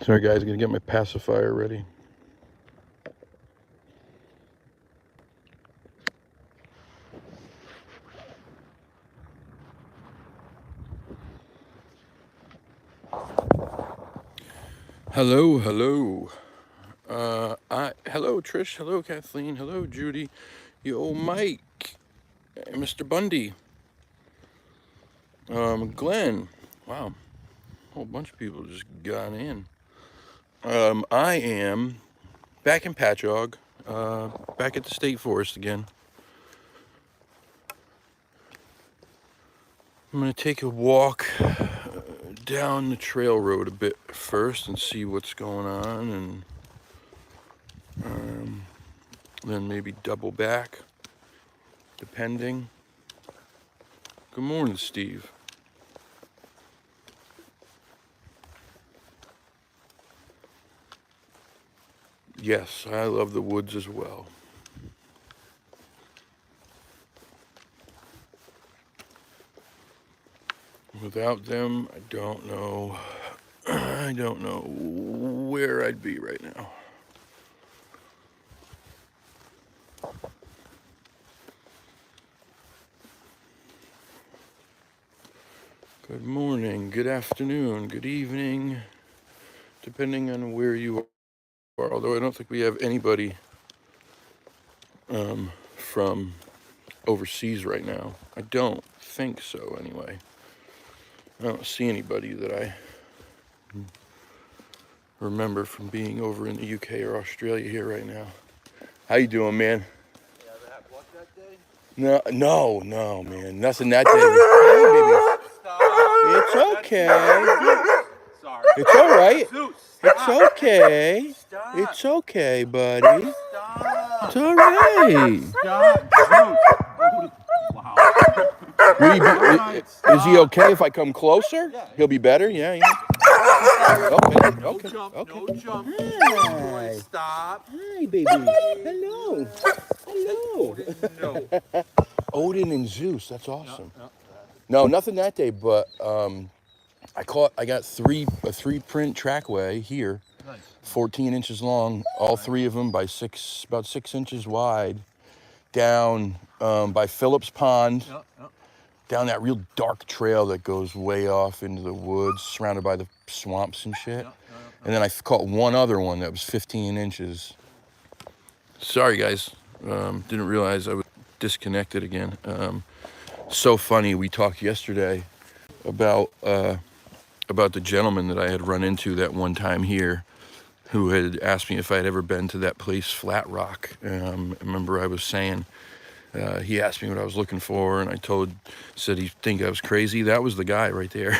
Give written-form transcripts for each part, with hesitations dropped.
Sorry guys, gonna get my pacifier ready. Hello, hello. Hello Trish, hello Kathleen, hello Judy, yo Mike, Mr. Bundy, Glenn. Wow, a whole bunch of people just got in. I am back in Patchogue, back at the state forest again. I'm gonna take a walk down the trail road a bit first and see what's going on, and then maybe double back, depending. Good morning, Steve. Yes, I love the woods as well. Without them, I don't know. I don't know where I'd be right now. Good morning, good afternoon, good evening, depending on where you are. Although I don't think we have anybody from overseas right now. I don't think so, anyway. I don't see anybody that I remember from being over in the UK or Australia here right now. How you doing, man? You ever had luck that day? No, man. Nothing that day. Hey, baby. Stop. It's okay. Sorry. It's all right. Zeus, It's stop. okay. Stop. It's okay, buddy. Stop. It's all right. Stop. Zeus. Wow. Is he okay if I come closer? Yeah. He'll be better? Yeah. Okay. No Okay. jump. Okay. No jump. Hi. Stop. Hi, baby. Hello. Hello. No. Odin and Zeus. That's awesome. No. No, nothing that day, but I got a three print trackway here, Nice. 14 inches long, all three of them by about 6 inches wide, down by Phillips Pond, down that real dark trail that goes way off into the woods, surrounded by the swamps and shit. And then I caught one other one that was 15 inches. Sorry guys, didn't realize I was disconnected again. So funny, we talked yesterday about the gentleman that I had run into that one time here, who had asked me if I'd ever been to that place, Flat Rock. I remember I was saying, he asked me what I was looking for, and said he'd think I was crazy. That was the guy right there.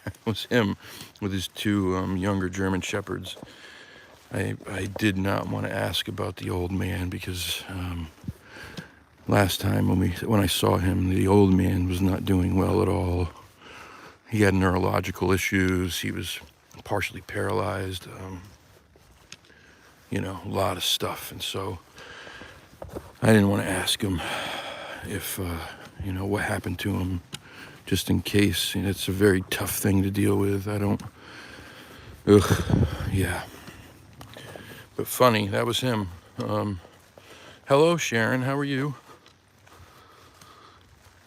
It was him with his two younger German shepherds. I did not want to ask about the old man because last time when I saw him, the old man was not doing well at all. He had neurological issues. He was partially paralyzed. A lot of stuff. And so I didn't want to ask him if, what happened to him, just in case. It's a very tough thing to deal with. Yeah. But funny, that was him. Hello, Sharon. How are you?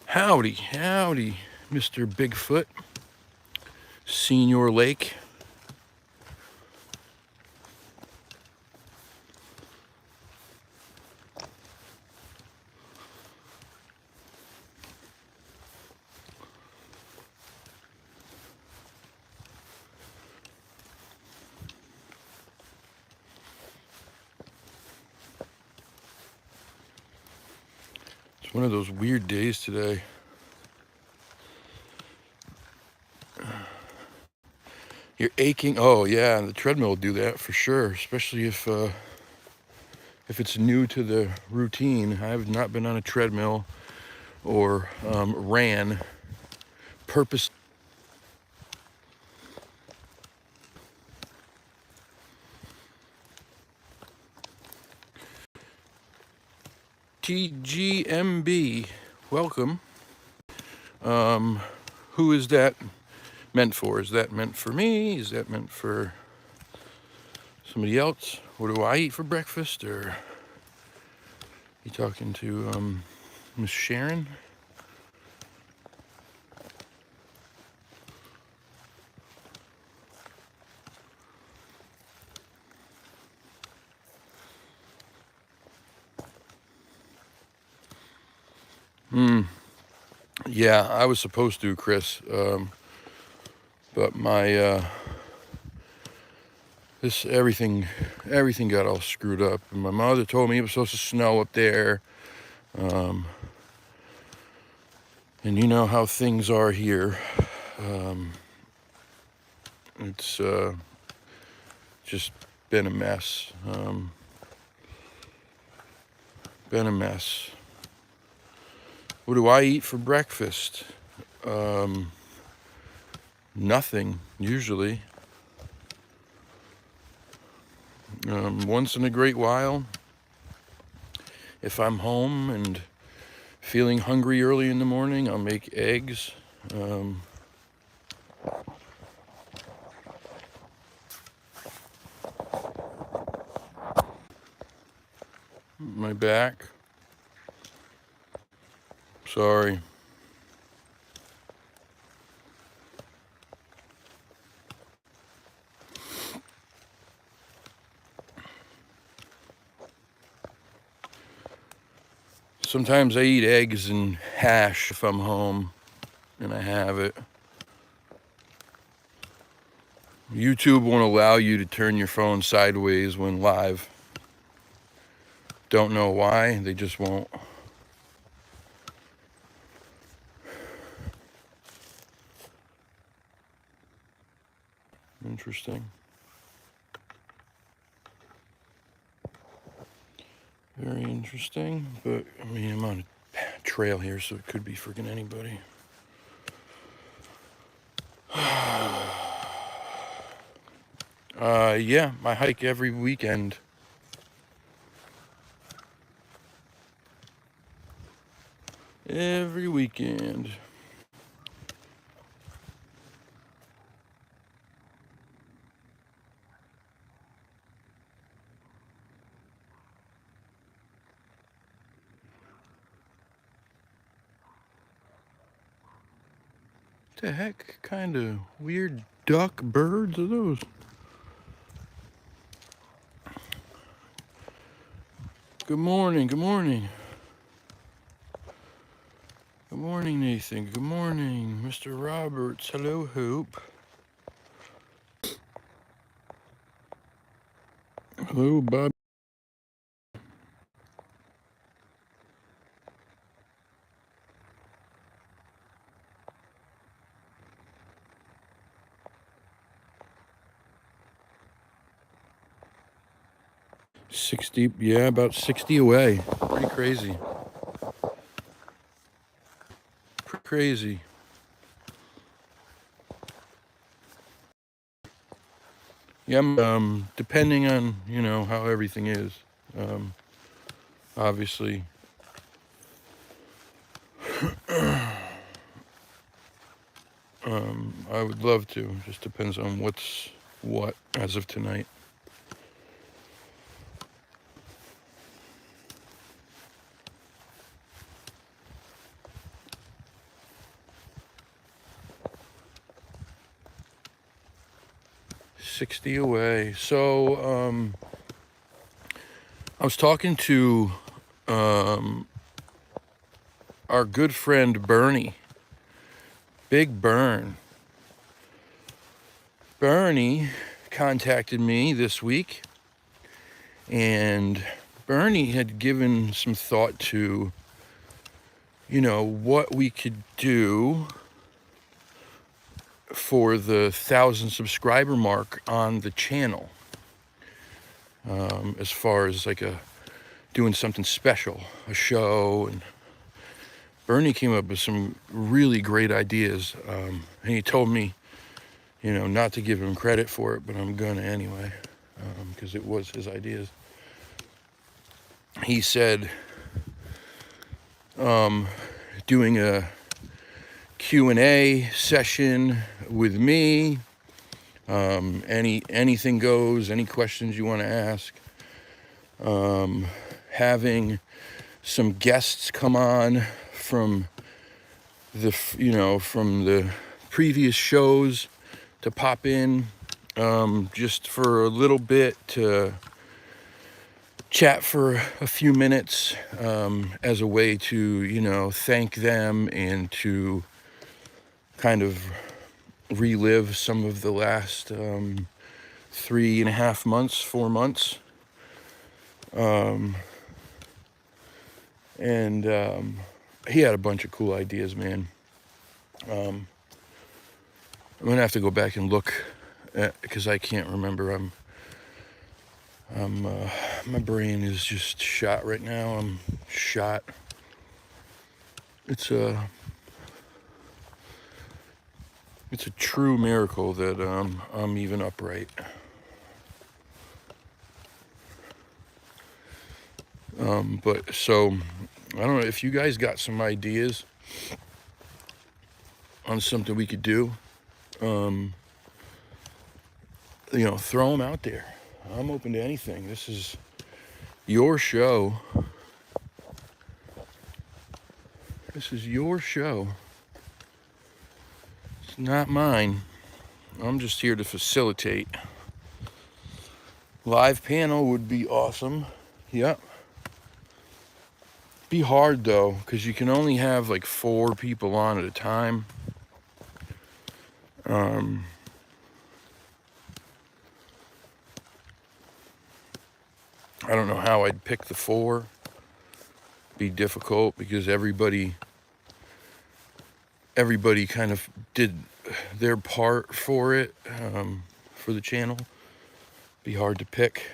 Howdy, Mr. Bigfoot. Senior Lake. It's one of those weird days today. You're aching. Oh yeah, and the treadmill will do that for sure, especially if it's new to the routine. I have not been on a treadmill or ran purpose. TGMB, welcome. Who is that meant for? Is that meant for me? Is that meant for Somebody else? What do I eat for breakfast? Or you talking to Miss Sharon? Yeah, I was supposed to, Chris, but my everything got all screwed up, and my mother told me it was supposed to snow up there, and you know how things are here. It's just been a mess. Been a mess. What do I eat for breakfast? Nothing, usually. Once in a great while, if I'm home and feeling hungry early in the morning, I'll make eggs. My back. Sorry. Sometimes I eat eggs and hash if I'm home and I have it. YouTube won't allow you to turn your phone sideways when live. Don't know why, they just won't. Interesting. Very interesting, but I mean, I'm on a trail here, so it could be freaking anybody. Yeah, I hike every weekend. Every weekend. What the heck kind of weird duck birds are those? Good morning, good morning. Good morning, Nathan. Good morning, Mr. Roberts. Hello, Hope. Hello, Bob. Yeah, about 60 away. Pretty crazy. Pretty crazy. Yeah, depending on, how everything is. Obviously. I would love to. Just depends on what's what as of tonight. $60 away. So, I was talking to our good friend Bernie. Big Burn. Bernie contacted me this week, and Bernie had given some thought to, what we could do for the 1,000 subscriber mark on the channel, as far as like doing something special, a show. And Bernie came up with some really great ideas, and he told me, not to give him credit for it, but I'm gonna anyway, because it was his ideas. He said doing a Q&A session with me, Anything goes, any questions you want to ask. Having some guests come on from from the previous shows to pop in, just for a little bit to chat for a few minutes, as a way to, thank them and to kind of relive some of the last 3.5 months, 4 months. And he had a bunch of cool ideas, man. I'm gonna have to go back and look because I can't remember. My brain is just shot right now. I'm shot. It's a true miracle that I'm even upright. But so I don't know if you guys got some ideas on something we could do. Throw them out there. I'm open to anything. This is your show. This is your show. It's not mine. I'm just here to facilitate. Live panel would be awesome. Yep. Be hard though, because you can only have like 4 people on at a time. I don't know how I'd pick the 4. Be difficult because everybody kind of did their part for it, for the channel. Be hard to pick.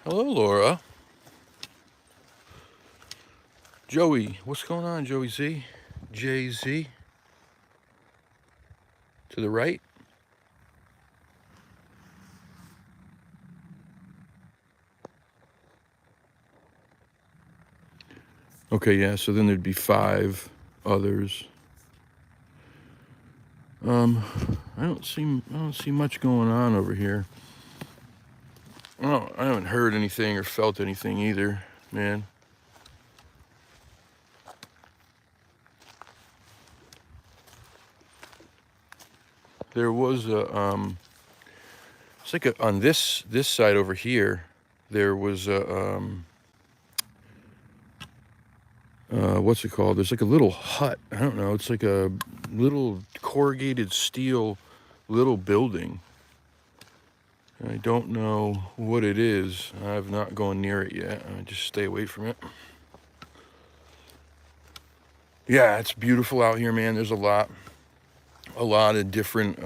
Hello, Laura. Joey, what's going on, Joey Z? Jay-Z? To the right? Okay, yeah, so then there'd be 5 others. I don't see much going on over here. I haven't heard anything or felt anything either, man. There was it's like on this side over here, there was a what's it called? There's like a little hut. I don't know. It's like a little corrugated steel little building. I don't know what it is. I've not gone near it yet. I just stay away from it. Yeah, it's beautiful out here, man. There's a lot of different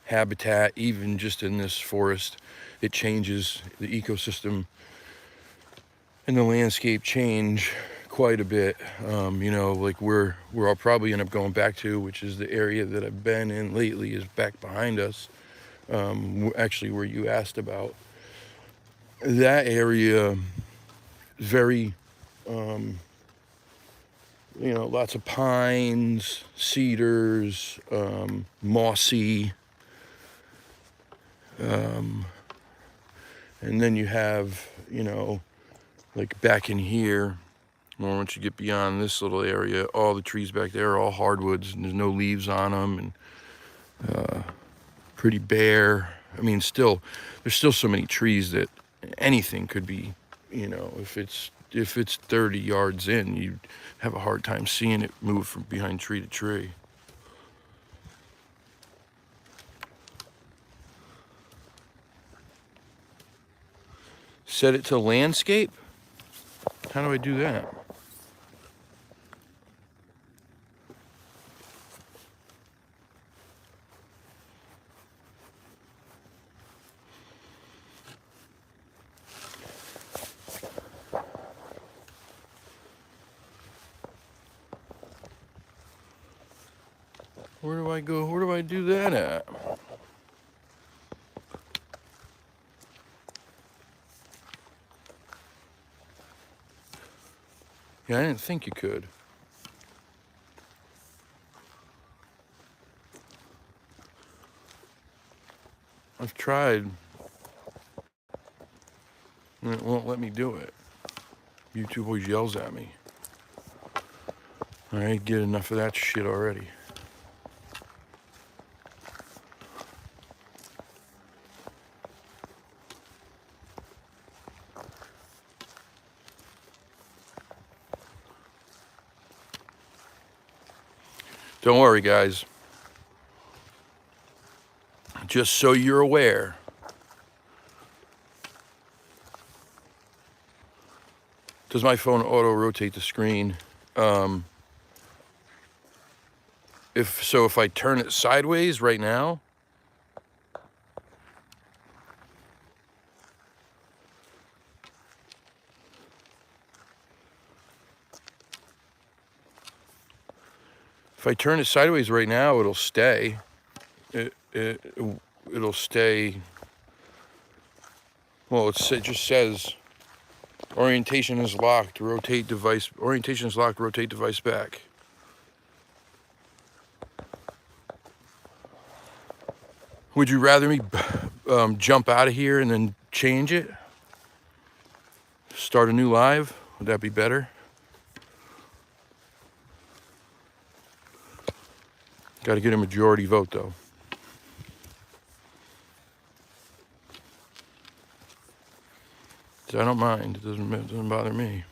habitat, even just in this forest. It changes, the ecosystem and the landscape change quite a bit. Like where I'll probably end up going back to, which is the area that I've been in lately, is back behind us. Actually, where you asked about. That area, very, lots of pines, cedars, mossy. And then you have, like back in here, once you get beyond this little area, all the trees back there are all hardwoods and there's no leaves on them, and pretty bare. I mean, there's still so many trees that anything could be, if it's 30 yards in, you'd have a hard time seeing it move from behind tree to tree. Set it to landscape? How do I do that? Where do I go? Where do I do that at? Yeah, I didn't think you could. I've tried, and it won't let me do it. YouTube always yells at me. All right, get enough of that shit already. Don't worry, guys. Just so you're aware, does my phone auto rotate the screen? If I turn it sideways right now, it'll stay. It'll stay. Well, it just says orientation is locked. Rotate device. Orientation is locked. Rotate device back. Would you rather me jump out of here and then change it? Start a new live? Would that be better? Got to get a majority vote though. I don't mind. It doesn't bother me.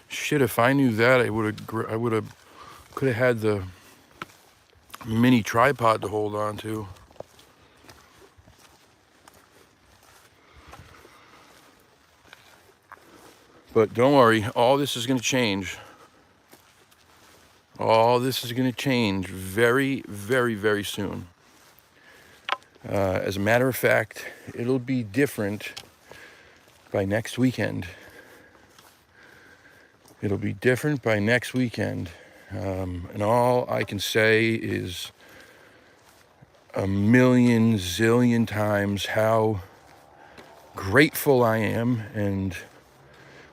Shit, if I knew that, could have had the mini tripod to hold on to. But don't worry, all this is going to change. All this is going to change very, very, very soon. As a matter of fact, it'll be different by next weekend. It'll be different by next weekend. And all I can say is a million zillion times how grateful I am. And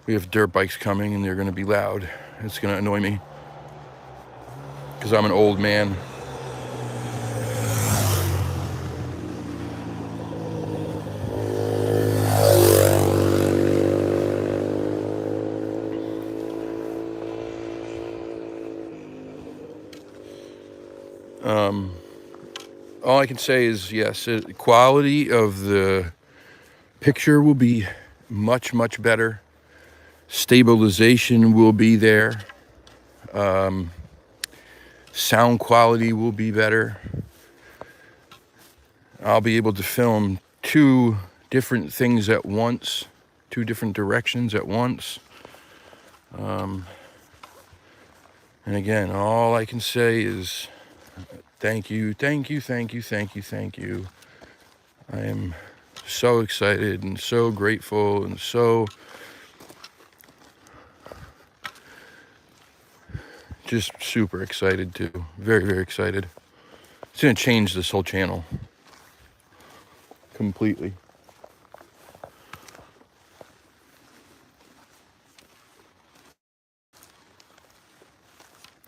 we have dirt bikes coming and they're going to be loud. It's going to annoy me because I'm an old man. All I can say is yes, the quality of the picture will be much, much better. Stabilization will be there. Sound quality will be better. I'll be able to film two different things at once, two different directions at once. And again, all I can say is thank you, thank you, thank you, thank you, thank you. I am so excited and so grateful and so just super excited too. Very, very excited. It's going to change this whole channel completely.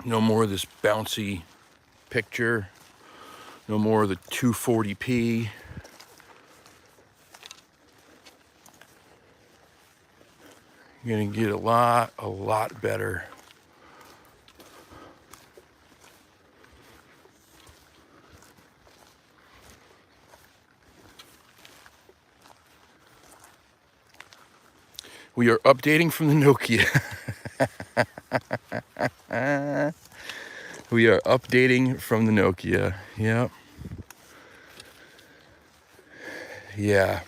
No more of this bouncy picture. No more of the 240p. You're going to get a lot better. We are updating from the Nokia. We are updating from the Nokia. Yep. Yeah.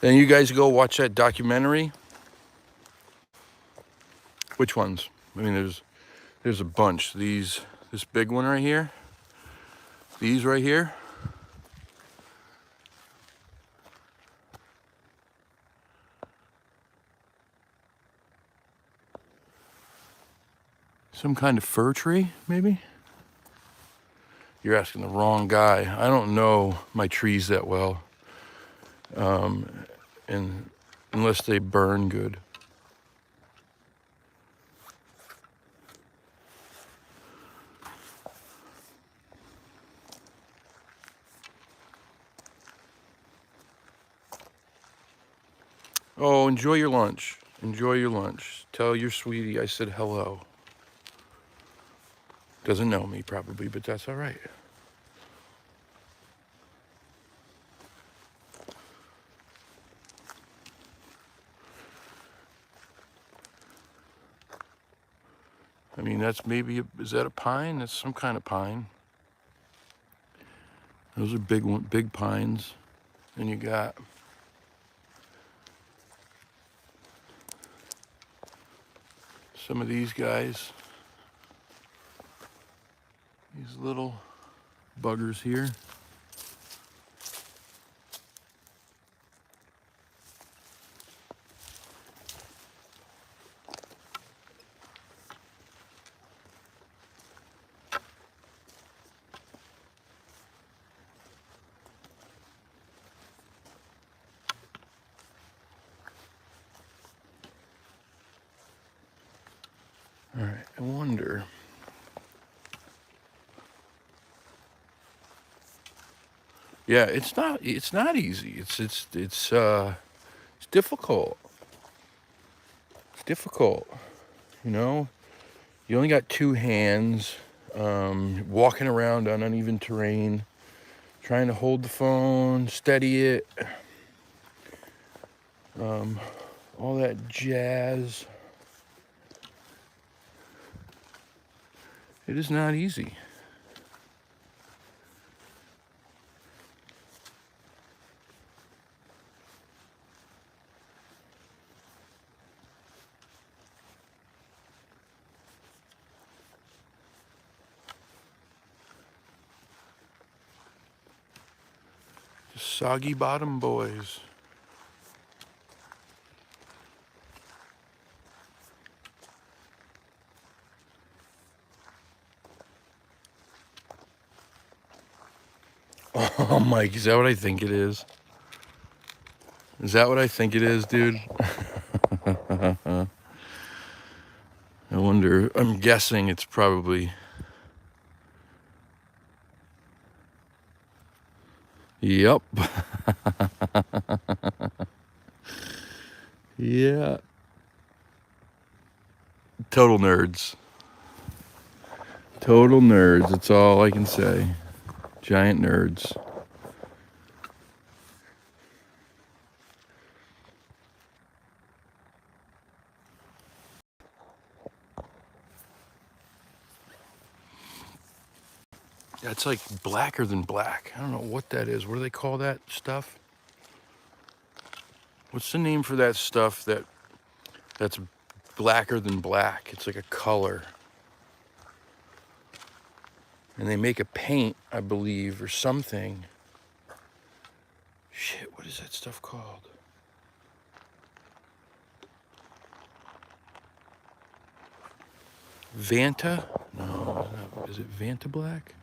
Then you guys go watch that documentary. Which ones? I mean, there's a bunch. This big one right here. These right here. Some kind of fir tree, maybe? You're asking the wrong guy. I don't know my trees that well. And unless they burn good. Oh, enjoy your lunch. Enjoy your lunch. Tell your sweetie I said hello. Doesn't know me probably, but that's all right. I mean, that's maybe, is that a pine? That's some kind of pine. Those are big pines. And you got some of these guys. These little buggers here. All right, I wonder. Yeah, it's not easy. It's difficult. It's difficult. You know, you only got two hands, walking around on uneven terrain, trying to hold the phone, steady it, all that jazz. It is not easy. Soggy Bottom Boys. Oh, Mike, is that what I think it is? Is that what I think it is, dude? I wonder. I'm guessing it's probably. Yep. Yeah. Total nerds. Total nerds. That's all I can say. Giant nerds. That's like blacker than black. I don't know what that is. What do they call that stuff? What's the name for that stuff that's blacker than black? It's like a color. And they make a paint, I believe, or something. Shit, what is that stuff called? Vanta? No, is it Vanta Black?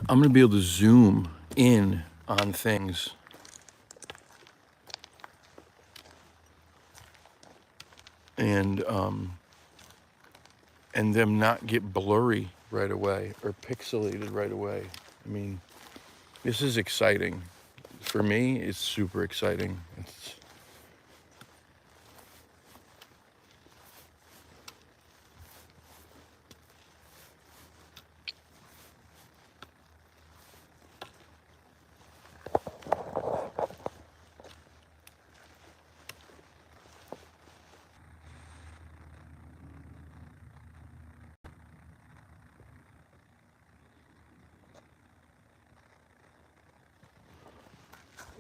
I'm gonna be able to zoom in on things. and them not get blurry right away or pixelated right away. I mean, this is exciting. For me, it's super exciting. It's,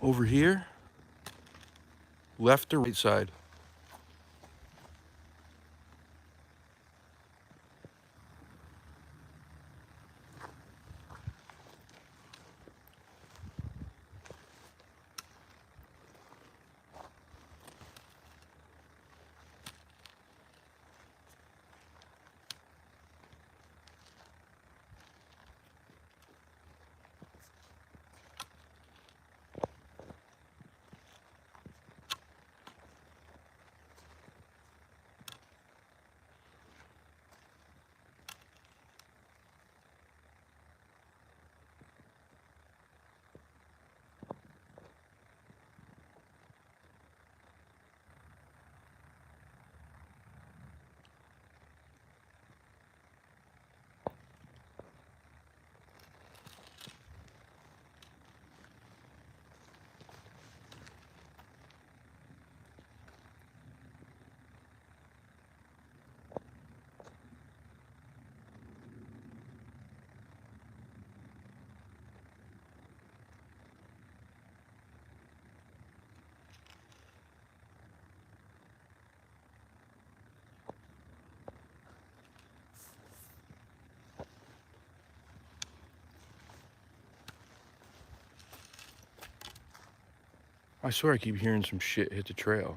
over here, left or right side? I swear I keep hearing some shit hit the trail.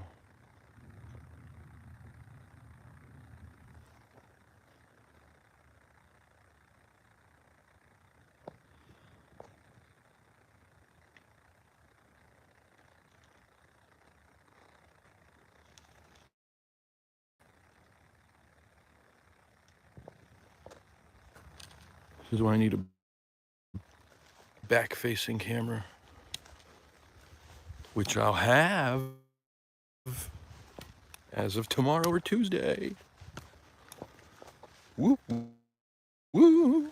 This is why I need a back-facing camera, which I'll have as of tomorrow or Tuesday. Woo, woo.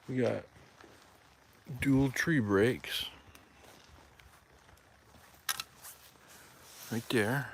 We got dual tree breaks right there.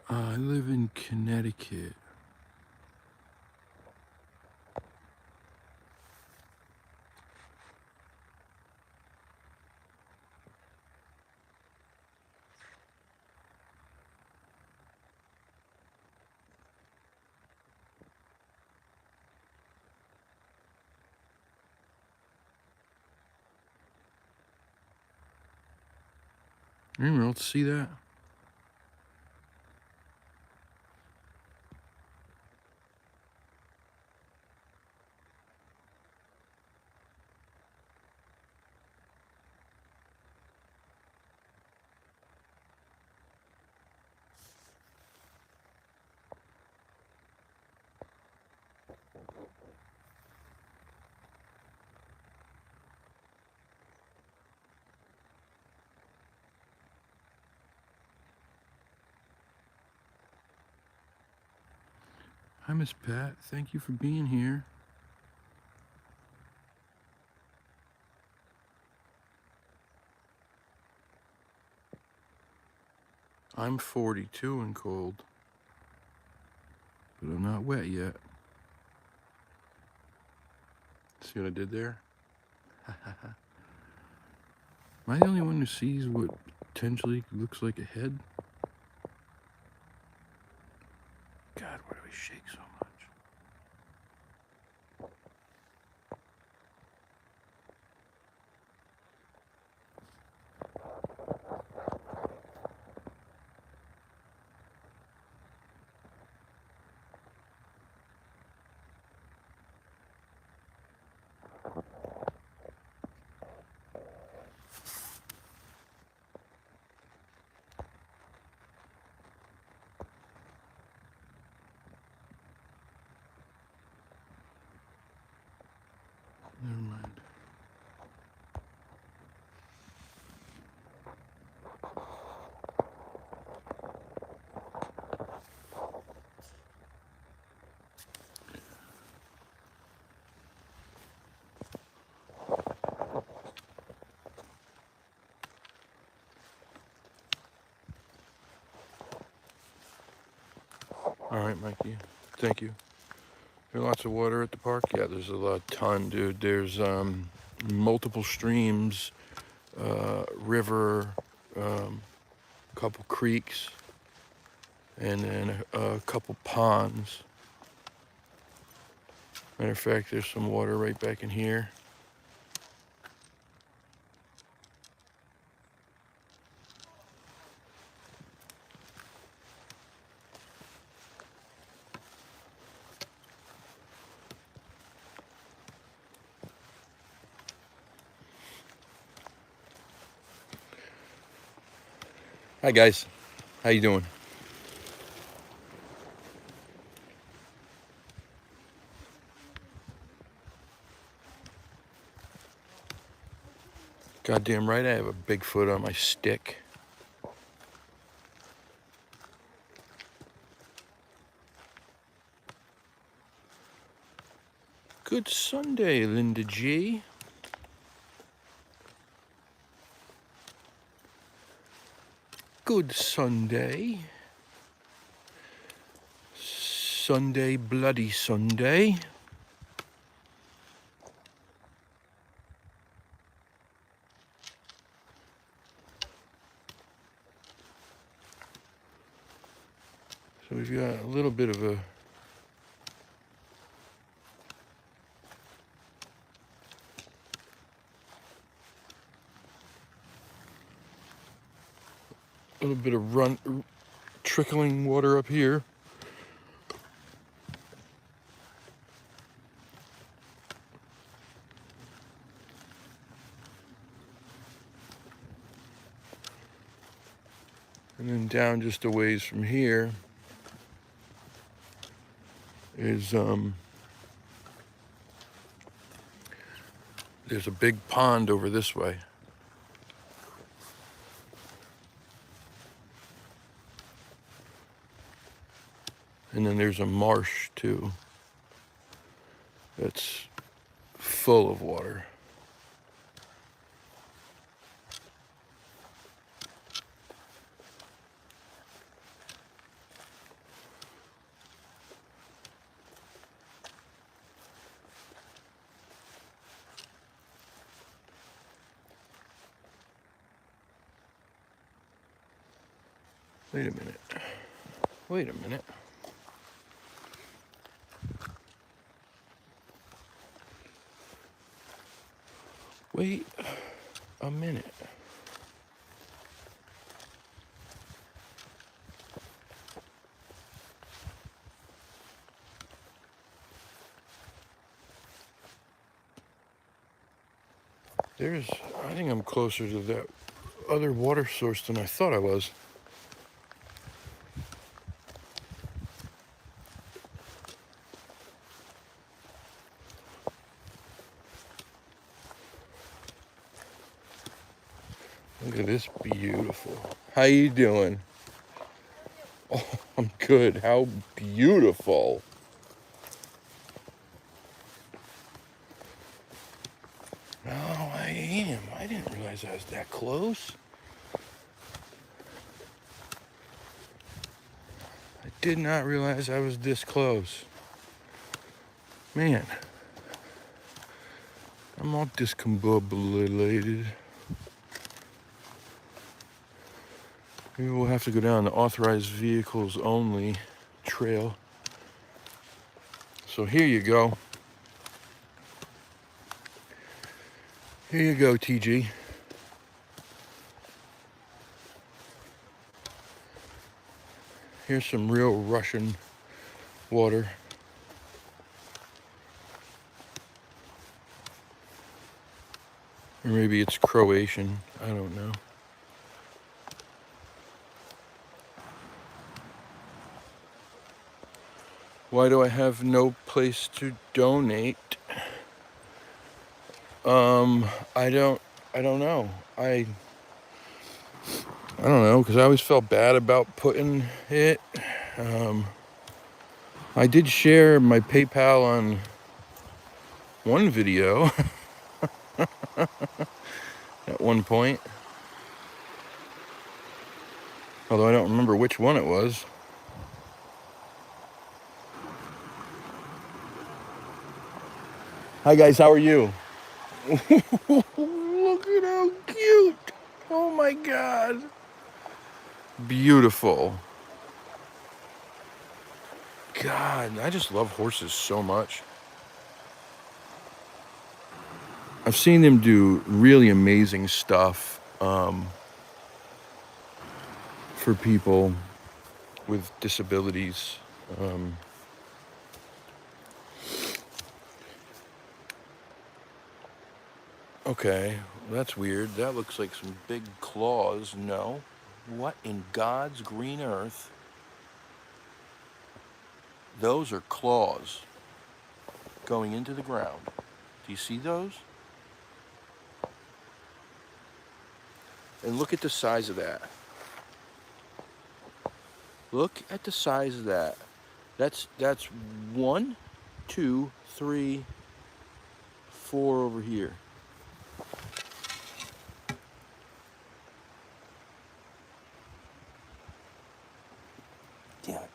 I live in Connecticut. Anyone else see that? Hi, Miss Pat. Thank you for being here. I'm 42 and cold, but I'm not wet yet. See what I did there? Am I the only one who sees what potentially looks like a head? God, why do we shake so much? Never mind. All right, Mikey. Thank you. There lots of water at the park? Yeah, there's a ton, dude. There's multiple streams, river, couple creeks, and then a couple ponds. Matter of fact, there's some water right back in here. Hi guys, how you doing? Goddamn right I have a Bigfoot on my stick. Good Sunday, Linda G. Good Sunday. Sunday, bloody Sunday. So we've got a little bit of trickling water up here. And then down just a ways from here is there's a big pond over this way. And then there's a marsh too that's full of water. Wait a minute. Wait a minute. Wait a minute. I think I'm closer to that other water source than I thought I was. Look at this beautiful. How you doing? Oh, I'm good. How beautiful. Damn, I didn't realize I was that close. I did not realize I was this close. Man, I'm all discombobulated. Maybe we'll have to go down the authorized vehicles only trail. So here you go. Here you go, TG. Here's some real Russian water. Or maybe it's Croatian. I don't know. Why do I have no place to donate? I don't know. I don't know, because I always felt bad about putting it. I did share my PayPal on one video at one point. Although I don't remember which one it was. Hi guys, how are you? Look at how cute. Oh my God. Beautiful. God, I just love horses so much. I've seen them do really amazing stuff for people with disabilities. Okay, that's weird. That looks like some big claws. No. What in God's green earth? Those are claws going into the ground. Do you see those? And look at the size of that. Look at the size of that. That's 1, 2, 3, 4 over here. Damn it.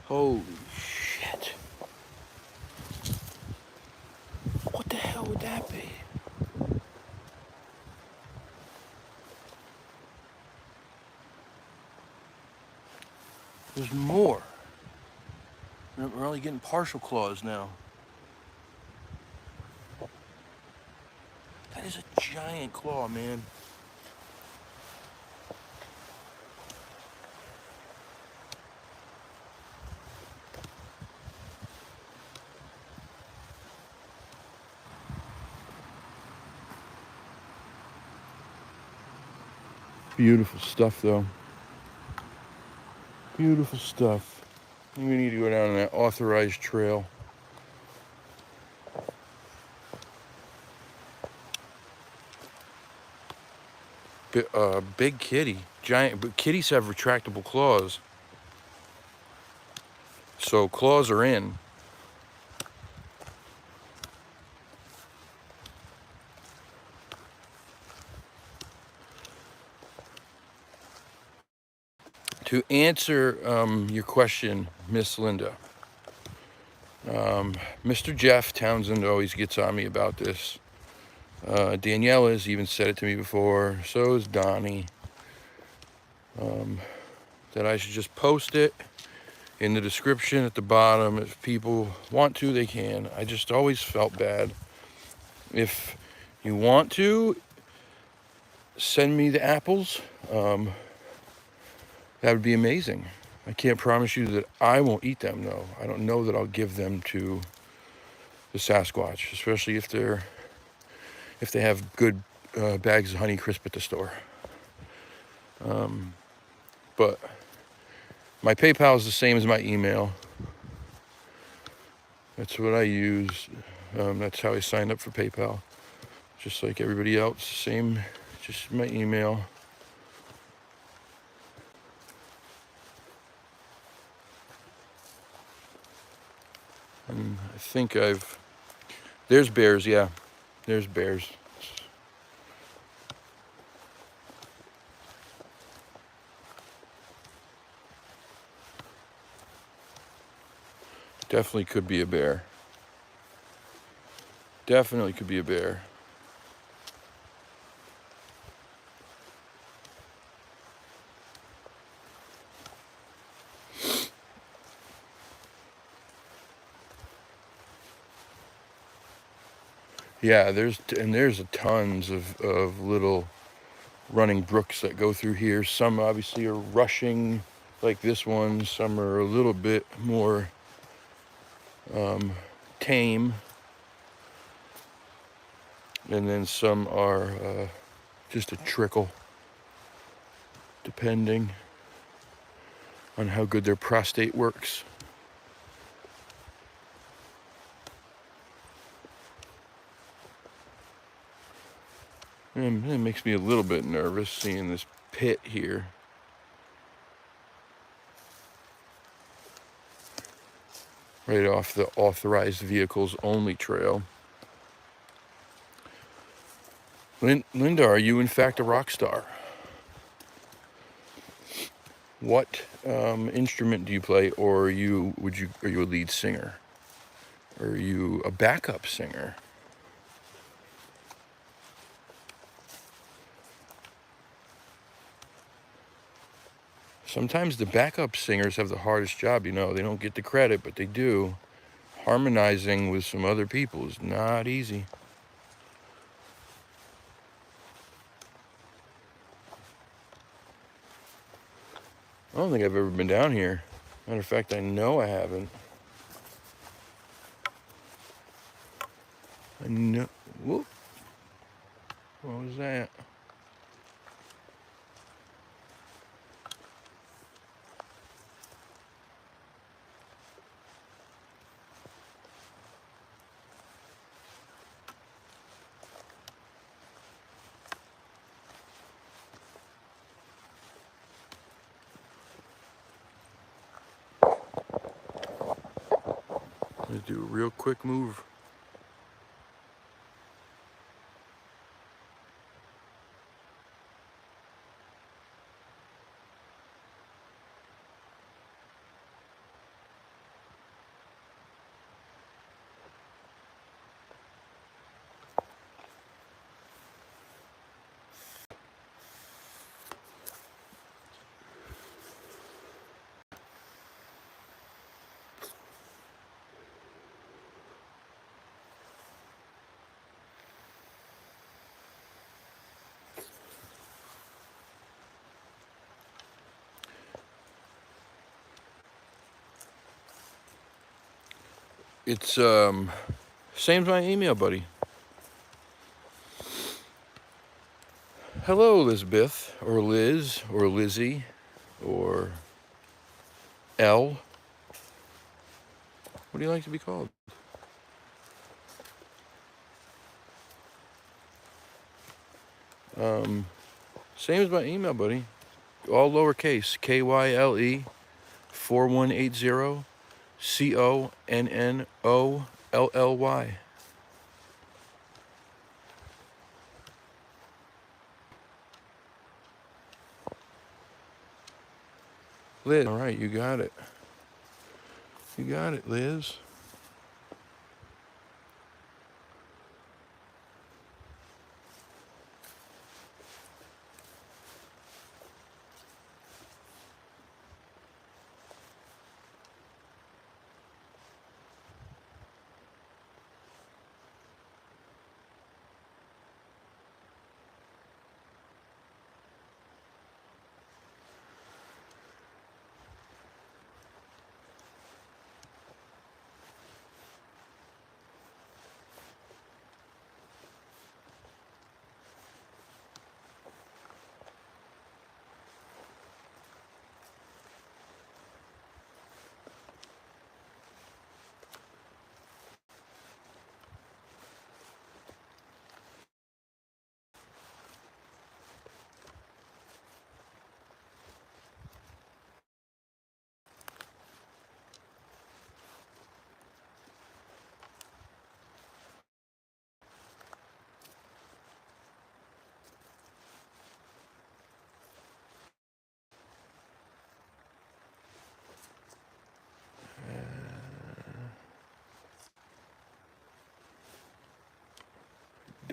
Holy shit. What the hell would that be? There's more. We're only getting partial claws now. That is a giant claw, man. Beautiful stuff, though. Beautiful stuff. We need to go down that authorized trail. Big kitty. Giant. But kitties have retractable claws. So claws are in. To answer your question, Miss Linda, Mr. Jeff Townsend always gets on me about this. Danielle has even said it to me before. So is Donnie. That I should just post it in the description at the bottom. If people want to, they can. I just always felt bad. If you want to, send me the apples. That would be amazing. I can't promise you that I won't eat them, though. I don't know that I'll give them to the Sasquatch, especially if they have good bags of Honeycrisp at the store. But my PayPal is the same as my email. That's what I use. That's how I signed up for PayPal. Just like everybody else, same just my email. And I think there's bears, yeah. There's bears. Definitely could be a bear. Definitely could be a bear. Yeah, there's tons of little running brooks that go through here. Some obviously are rushing like this one. Some are a little bit more tame. And then some are just a trickle, depending on how good their prostate works. And it makes me a little bit nervous seeing this pit here. Right off the authorized vehicles only trail. Linda, are you in fact a rock star? What instrument do you play, or are you a lead singer? Or are you a backup singer? Sometimes the backup singers have the hardest job, you know. They don't get the credit, but they do. Harmonizing with some other people is not easy. I don't think I've ever been down here. Matter of fact, I know I haven't. I know. Whoop. What was that? Let's do a real quick move. It's same as my email, buddy. Hello, Elizabeth, or Liz, or Lizzie, or L. What do you like to be called? Same as my email, buddy. All lowercase. KYLE 4180 CONNOLLY. Liz. All right, you got it. You got it, Liz.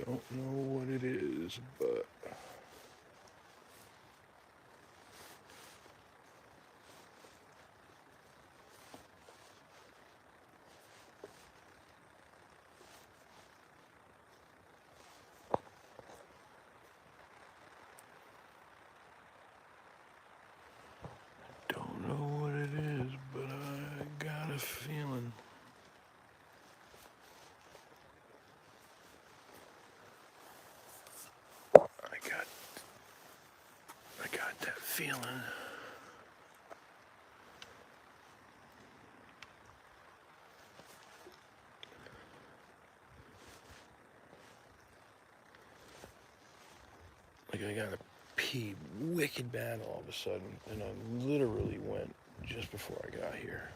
Don't know what it is, but don't know what it is, but I got a feeling. I got that feeling. Like I got to pee wicked bad all of a sudden, and I literally went just before I got here.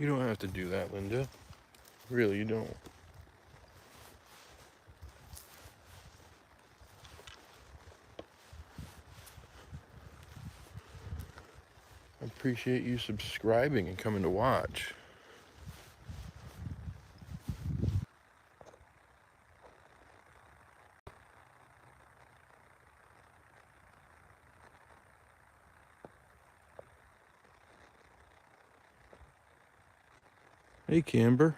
You don't have to do that, Linda. Really, you don't. I appreciate you subscribing and coming to watch. Hey, Camber.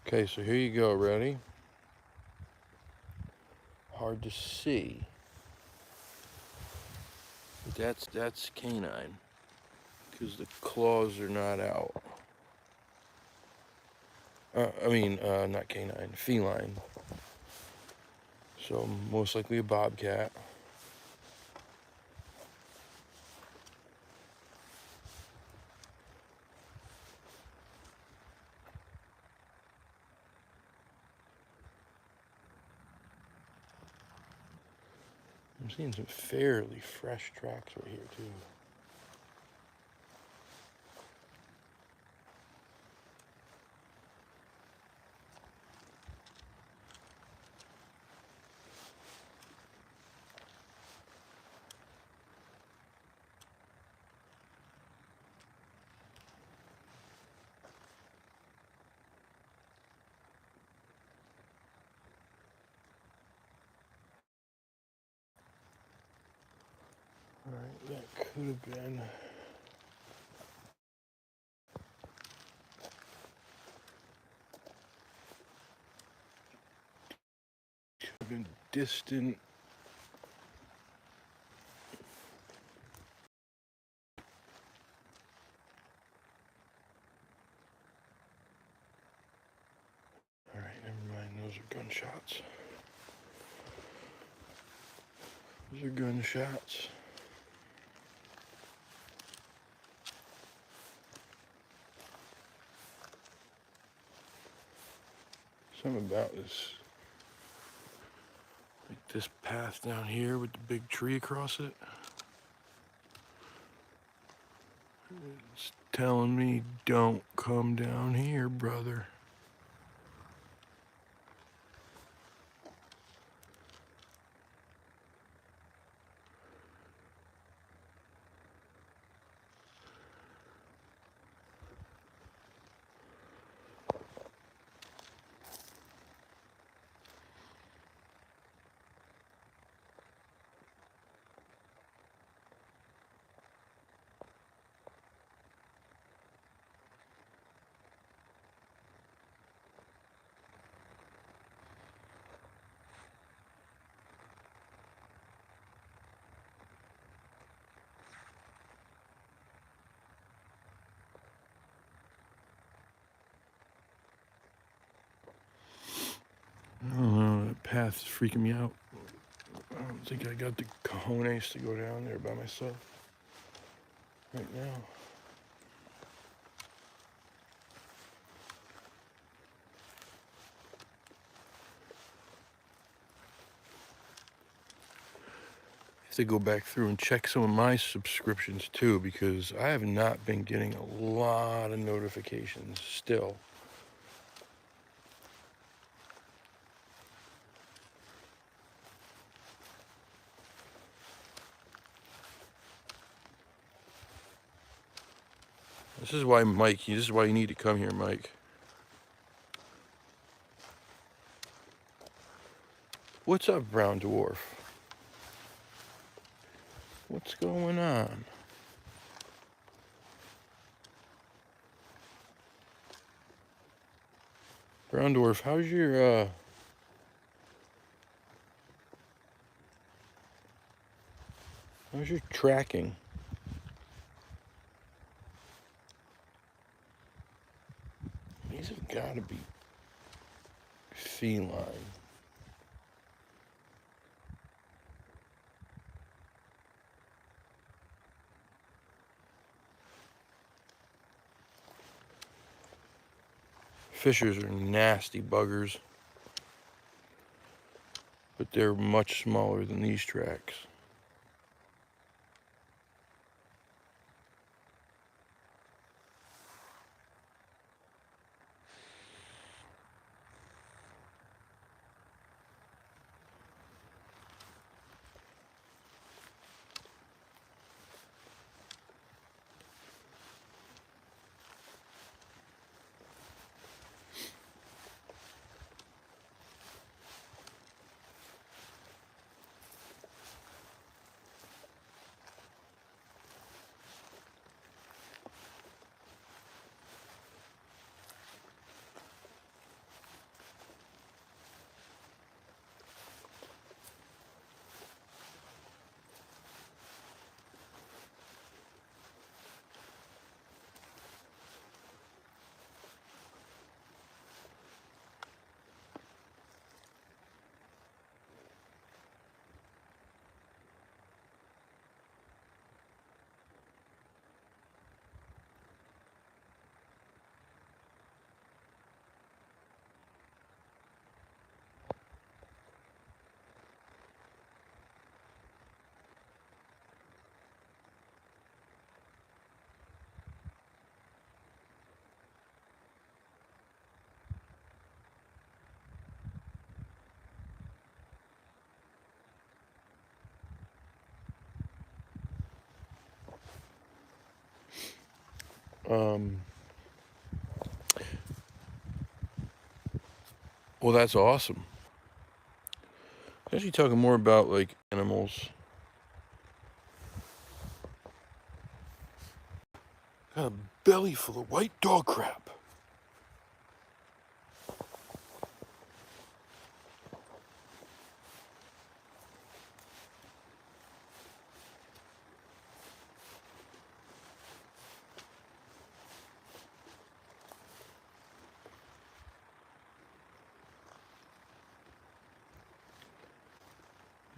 Okay, so here you go. Ready? Hard to see. That's canine, because the claws are not out. Not canine, feline. So most likely a bobcat. I'm seeing some fairly fresh tracks right here too. All right, that could have been. Could have been distant. All right, never mind. Those are gunshots. Those are gunshots. Something about this, like this path down here with the big tree across it. It's telling me, don't come down here, brother. I don't know, that path's freaking me out. I don't think I got the cojones to go down there by myself right now. I have to go back through and check some of my subscriptions too, because I have not been getting a lot of notifications still. This is why Mike, this is why you need to come here, Mike. What's up, Brown Dwarf? What's going on? Brown Dwarf, how's your tracking? These have got to be feline. Fishers are nasty buggers, but they're much smaller than these tracks. Well, that's awesome. Actually, talking more about like animals. Got a belly full of white dog crap.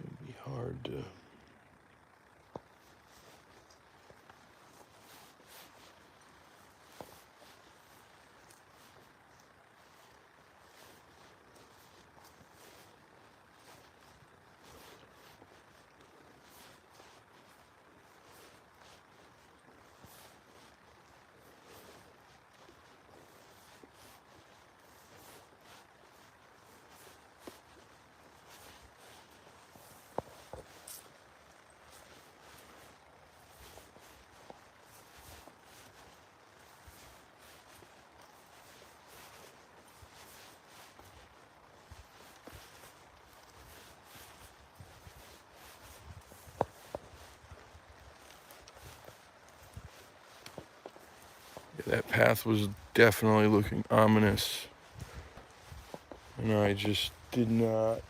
It'd be hard to. That path was definitely looking ominous, and I just did not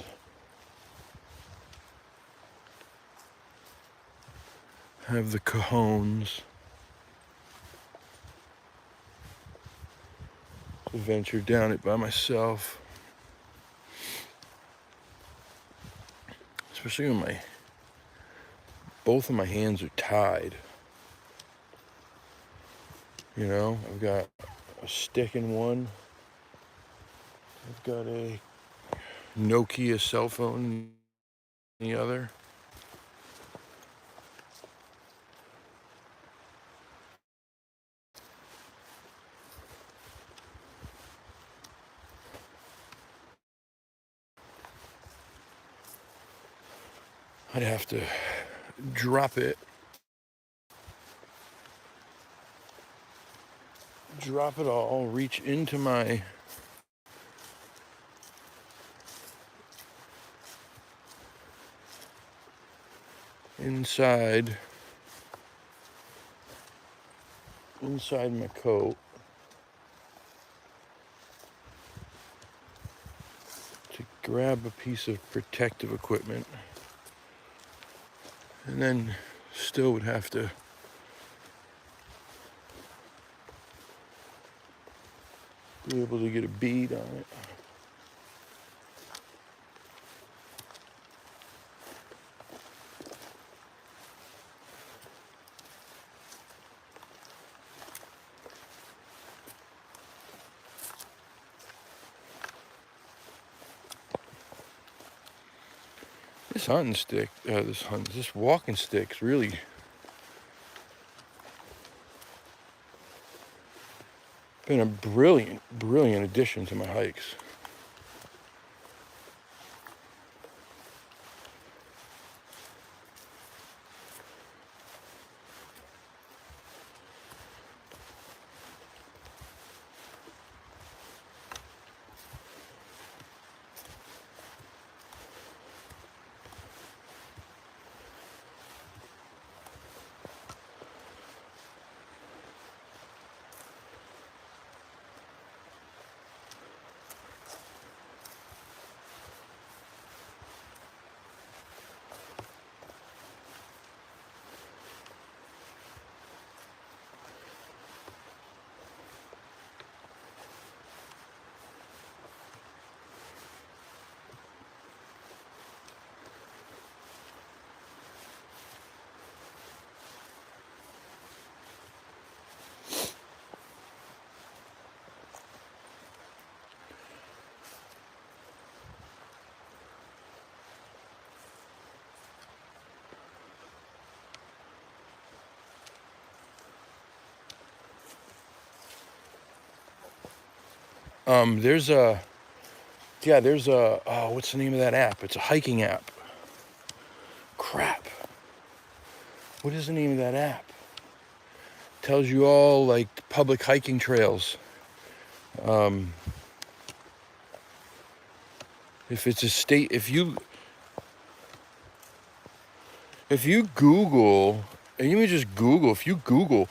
have the cojones to venture down it by myself. especially when both of my hands are tied. You know, I've got a stick in one. I've got a Nokia cell phone in the other. I'd have to drop it all, reach into my inside my coat to grab a piece of protective equipment, and then still would have to be able to get a bead on it. This walking stick's really been a brilliant addition to my hikes. There's a what's the name of that app? It's a hiking app. Crap. What is the name of that app? Tells you all like public hiking trails. If it's a state, if you Google, and even just Google, if you Google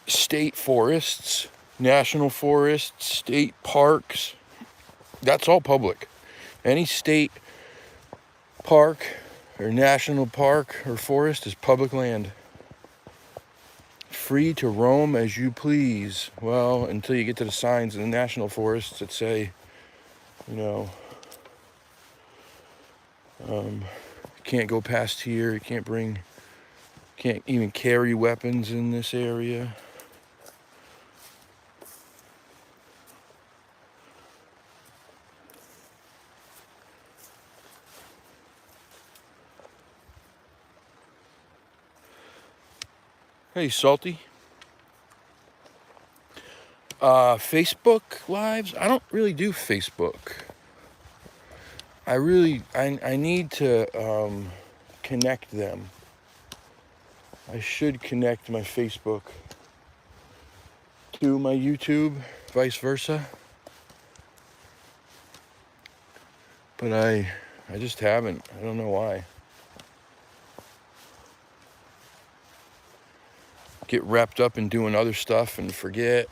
state forests, national forests, state parks, that's all public. Any state park or national park or forest is public land. Free to roam as you please. Well, until you get to the signs in the national forests that say, you know, can't go past here, you can't even carry weapons in this area. Hey, Salty. Facebook Lives? I don't really do Facebook. I need to connect them. I should connect my Facebook to my YouTube, vice versa. But I just haven't. I don't know why. Get wrapped up in doing other stuff and forget.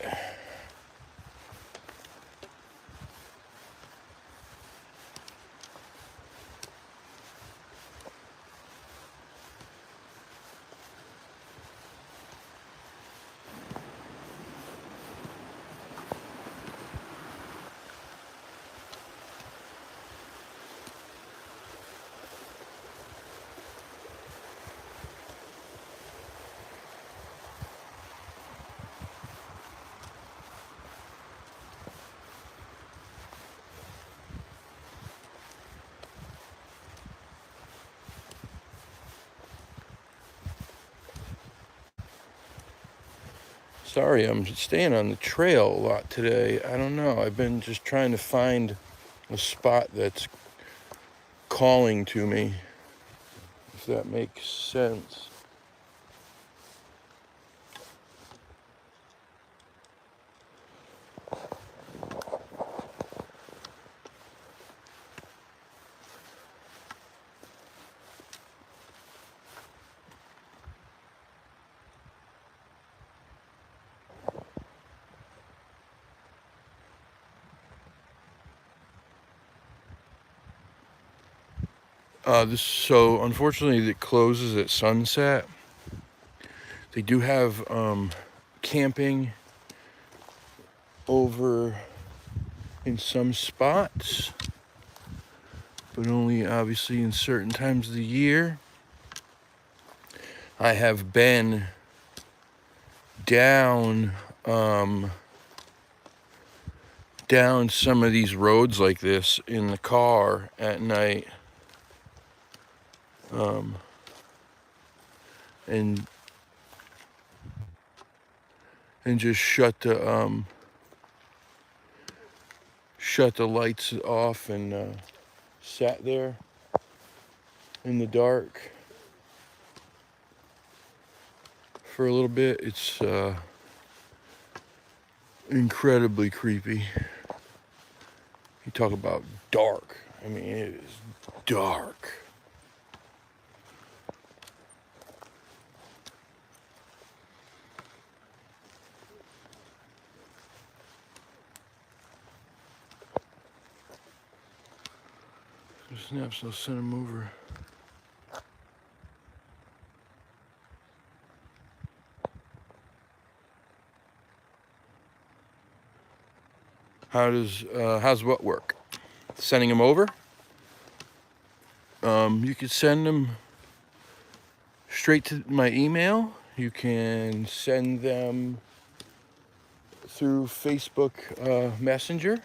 Sorry, I'm staying on the trail a lot today. I don't know. I've been just trying to find a spot that's calling to me, if that makes sense. So unfortunately it closes at sunset. They do have camping over in some spots, but only obviously in certain times of the year. I have been down down some of these roads like this in the car at night, and just shut the lights off and sat there in the dark for a little bit. It's incredibly creepy. You talk about dark. I mean, it is dark. Snaps, I'll send him over. How's what work? Sending them over? You could send them straight to my email. You can send them through Facebook Messenger.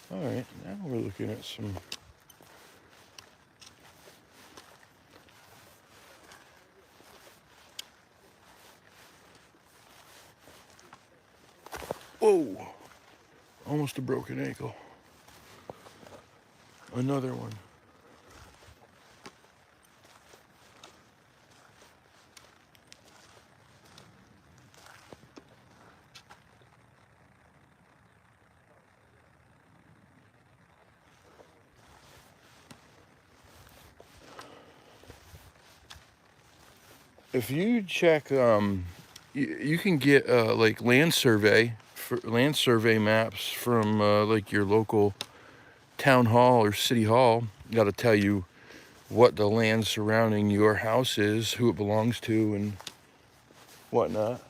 All right, now we're looking at some. Whoa, almost a broken ankle. Another one. If you check, you can get like land survey maps from like your local town hall or city hall. Got to tell you what the land surrounding your house is, who it belongs to, and whatnot.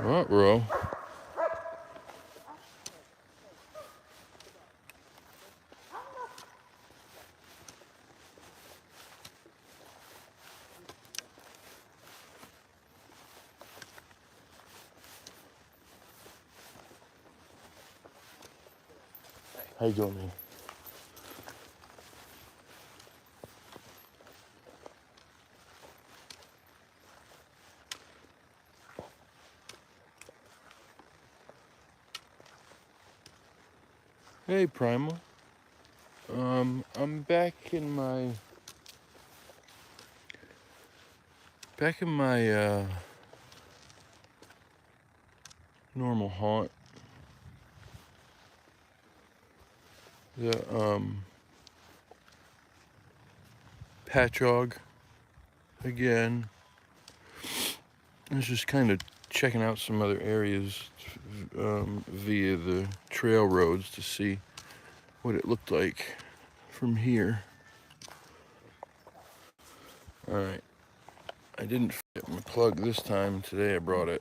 Ruh-roh. How you doing, man? Hey, Primal. I'm back in my normal haunt. The Patchogue again. I was just kind of checking out some other areas via the trail roads to see what it looked like from here. All right, I didn't Get my plug this time. Today I brought it.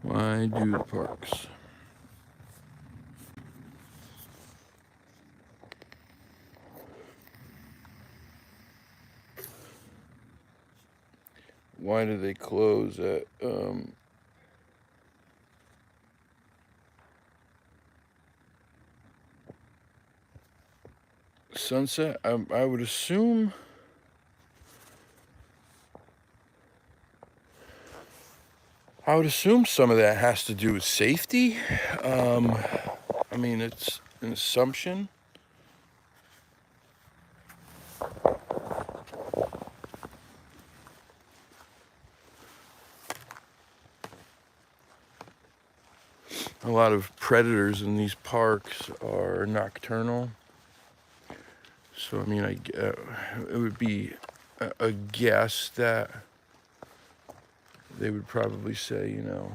Why do the parks? Why do they close at sunset? I would assume. I would assume some of that has to do with safety. I mean, it's an assumption. A lot of predators in these parks are nocturnal. So, I mean, it would be a guess that they would probably say, you know,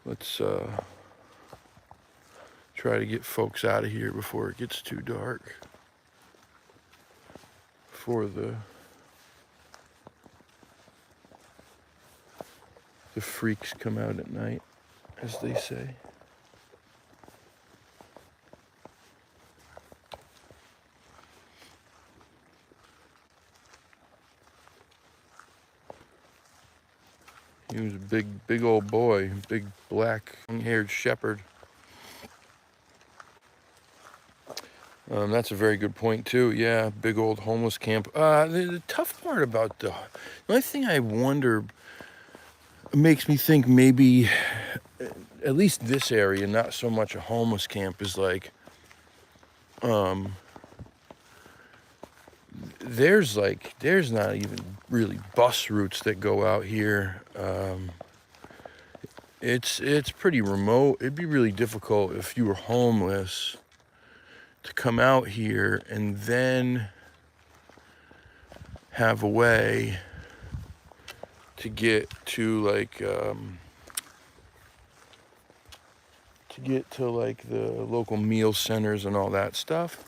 let's try to get folks out of here before it gets too dark. Before the freaks come out at night, as they say. He was a big old boy, big black haired shepherd. That's a very good point too. Yeah, big old homeless camp. The tough part about the only thing I wonder makes me think maybe at least this area, not so much a homeless camp, is like there's not even really bus routes that go out here. It's pretty remote. It'd be really difficult if you were homeless to come out here and then have a way to get to like the local meal centers and all that stuff.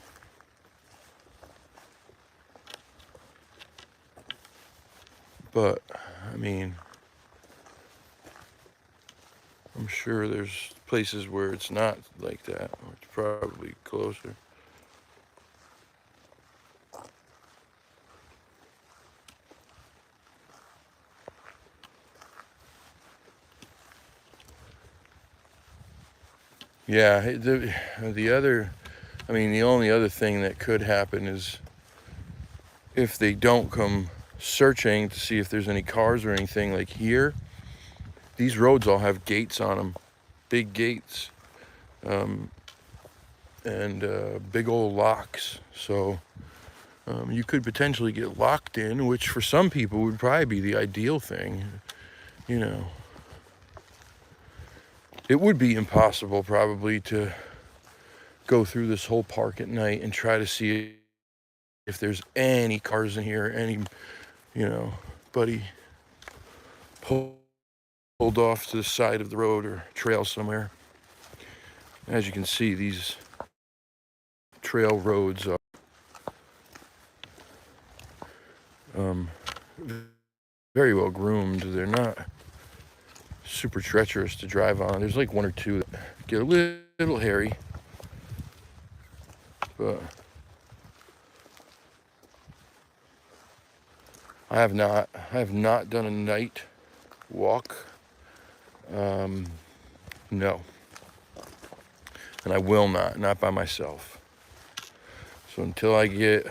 But I mean, I'm sure there's places where it's not like that, or it's probably closer. Yeah, the other, I mean, the only other thing that could happen is if they don't come searching to see if there's any cars or anything like here, these roads all have gates on them, big gates, and big old locks. So you could potentially get locked in, which for some people would probably be the ideal thing, you know. It would be impossible probably to go through this whole park at night and try to see if there's any cars in here, any, you know, buddy pulled off to the side of the road or trail somewhere. As you can see, these trail roads are very well groomed. They're not super treacherous to drive on. There's like one or two that get a little hairy, but I have not done a night walk. No, and I will not by myself. So until I get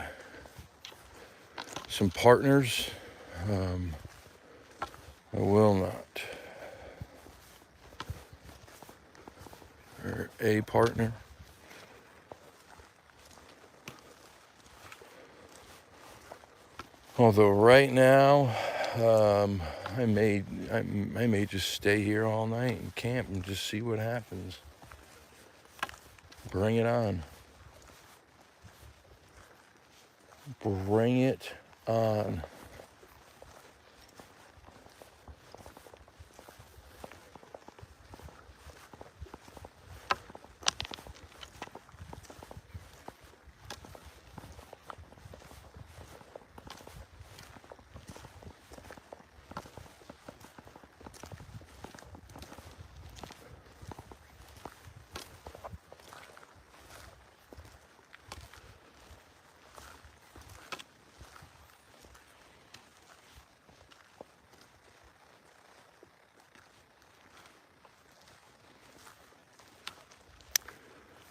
some partners, I will not. Or a partner. Although right now, I may just stay here all night and camp and just see what happens. Bring it on. Bring it on.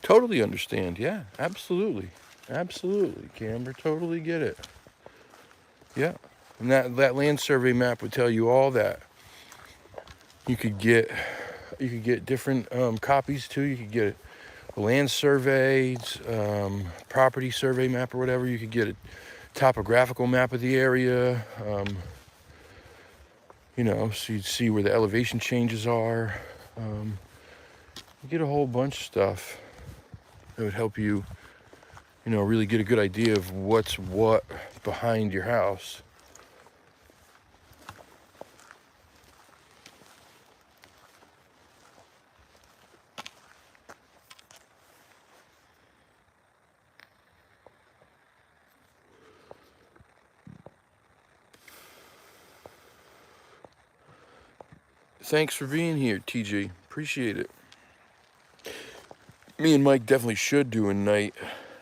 Totally understand. Yeah, absolutely. Absolutely, Camber. Totally get it. Yeah. And that land survey map would tell you all that. You could get different copies too. You could get a land survey, property survey map or whatever. You could get a topographical map of the area. You know, so you'd see where the elevation changes are. You get a whole bunch of stuff that would help you, you know, really get a good idea of what's what behind your house. Thanks for being here, TJ. Appreciate it. Me and Mike definitely should do a night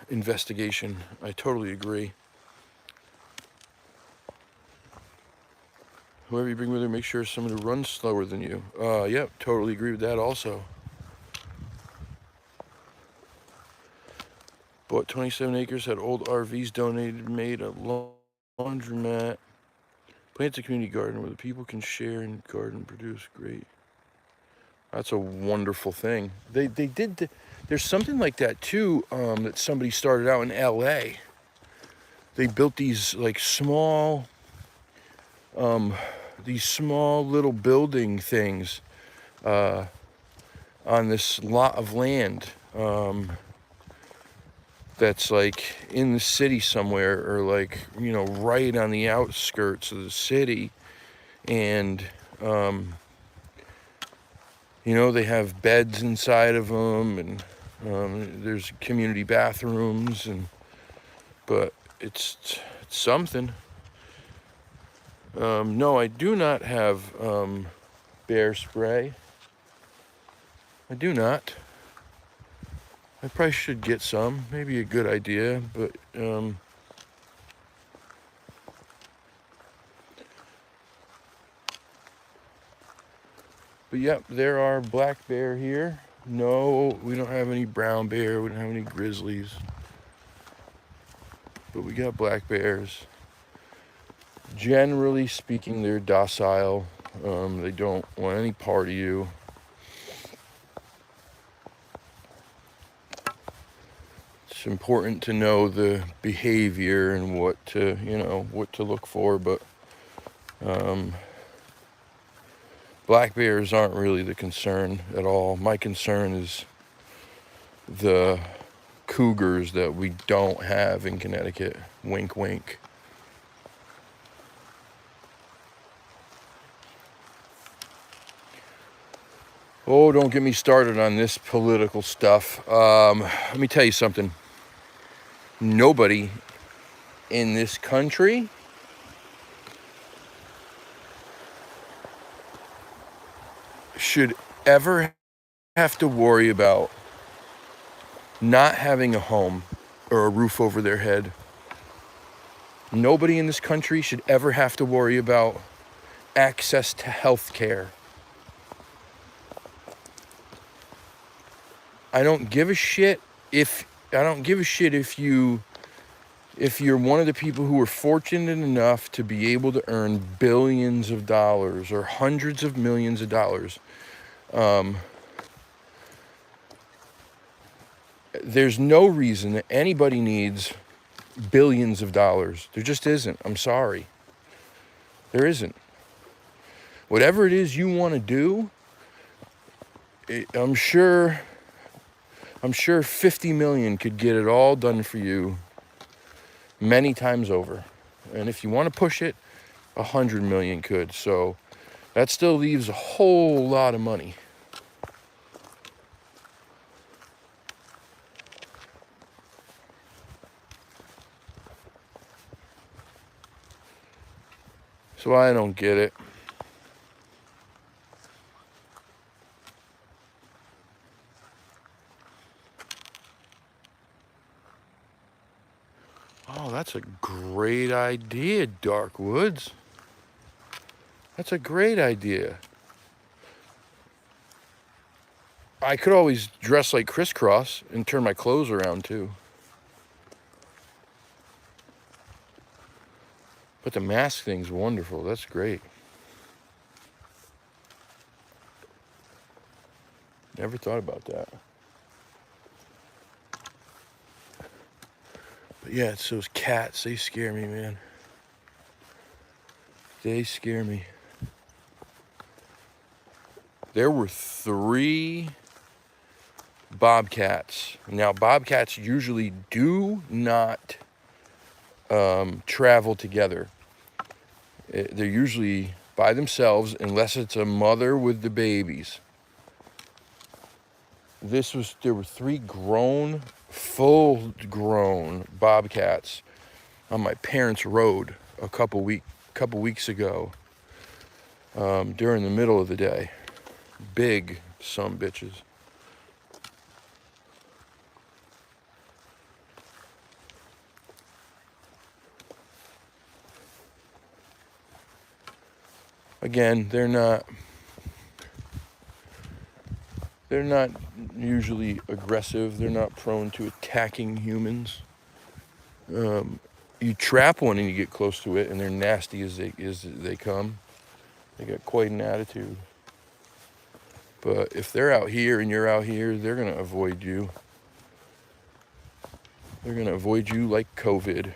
investigation. I totally agree. Whoever you bring with her, make sure someone who runs slower than you. Yep, totally agree with that also. Bought 27 acres, had old RVs donated, made a laundromat. Plants a community garden where the people can share and garden produce. Great. That's a wonderful thing. They did. There's something like that too that somebody started out in LA. They built these like small little building things on this lot of land that's like in the city somewhere, or like, you know, right on the outskirts of the city. And you know, they have beds inside of them, and there's community bathrooms, but it's something. No, I do not have bear spray. I do not. I probably should get some. Maybe a good idea, but yep, there are black bear here. No, we don't have any brown bear. We don't have any grizzlies, but we got black bears. Generally speaking, they're docile. They don't want any part of you. It's important to know the behavior and what to, you know, what to look for, but black bears aren't really the concern at all. My concern is the cougars that we don't have in Connecticut. Wink, wink. Oh, don't get me started on this political stuff. Let me tell you something. Nobody in this country should ever have to worry about not having a home or a roof over their head. Nobody in this country should ever have to worry about access to health care. I don't give a shit if you're one of the people who are fortunate enough to be able to earn billions of dollars or hundreds of millions of dollars. There's no reason that anybody needs billions of dollars. There just isn't. I'm sorry. There isn't. Whatever it is you want to do, I'm sure 50 million could get it all done for you many times over. And if you want to push it, 100 million could. So that still leaves a whole lot of money. So I don't get it. Oh, that's a great idea, Dark Woods. That's a great idea. I could always dress like Crisscross and turn my clothes around too. But the mask thing's wonderful. That's great. Never thought about that. But yeah, it's those cats. They scare me, man. They scare me. There were 3 bobcats. Now, bobcats usually do not travel together. They're usually by themselves unless it's a mother with the babies. There were 3 grown, full-grown bobcats on my parents' road a couple weeks ago during the middle of the day. Big sumbitches. Again, they're not usually aggressive. They're not prone to attacking humans. You trap one and you get close to it, and they're nasty as they come. They got quite an attitude. But if they're out here and you're out here, they're gonna avoid you. They're gonna avoid you like COVID.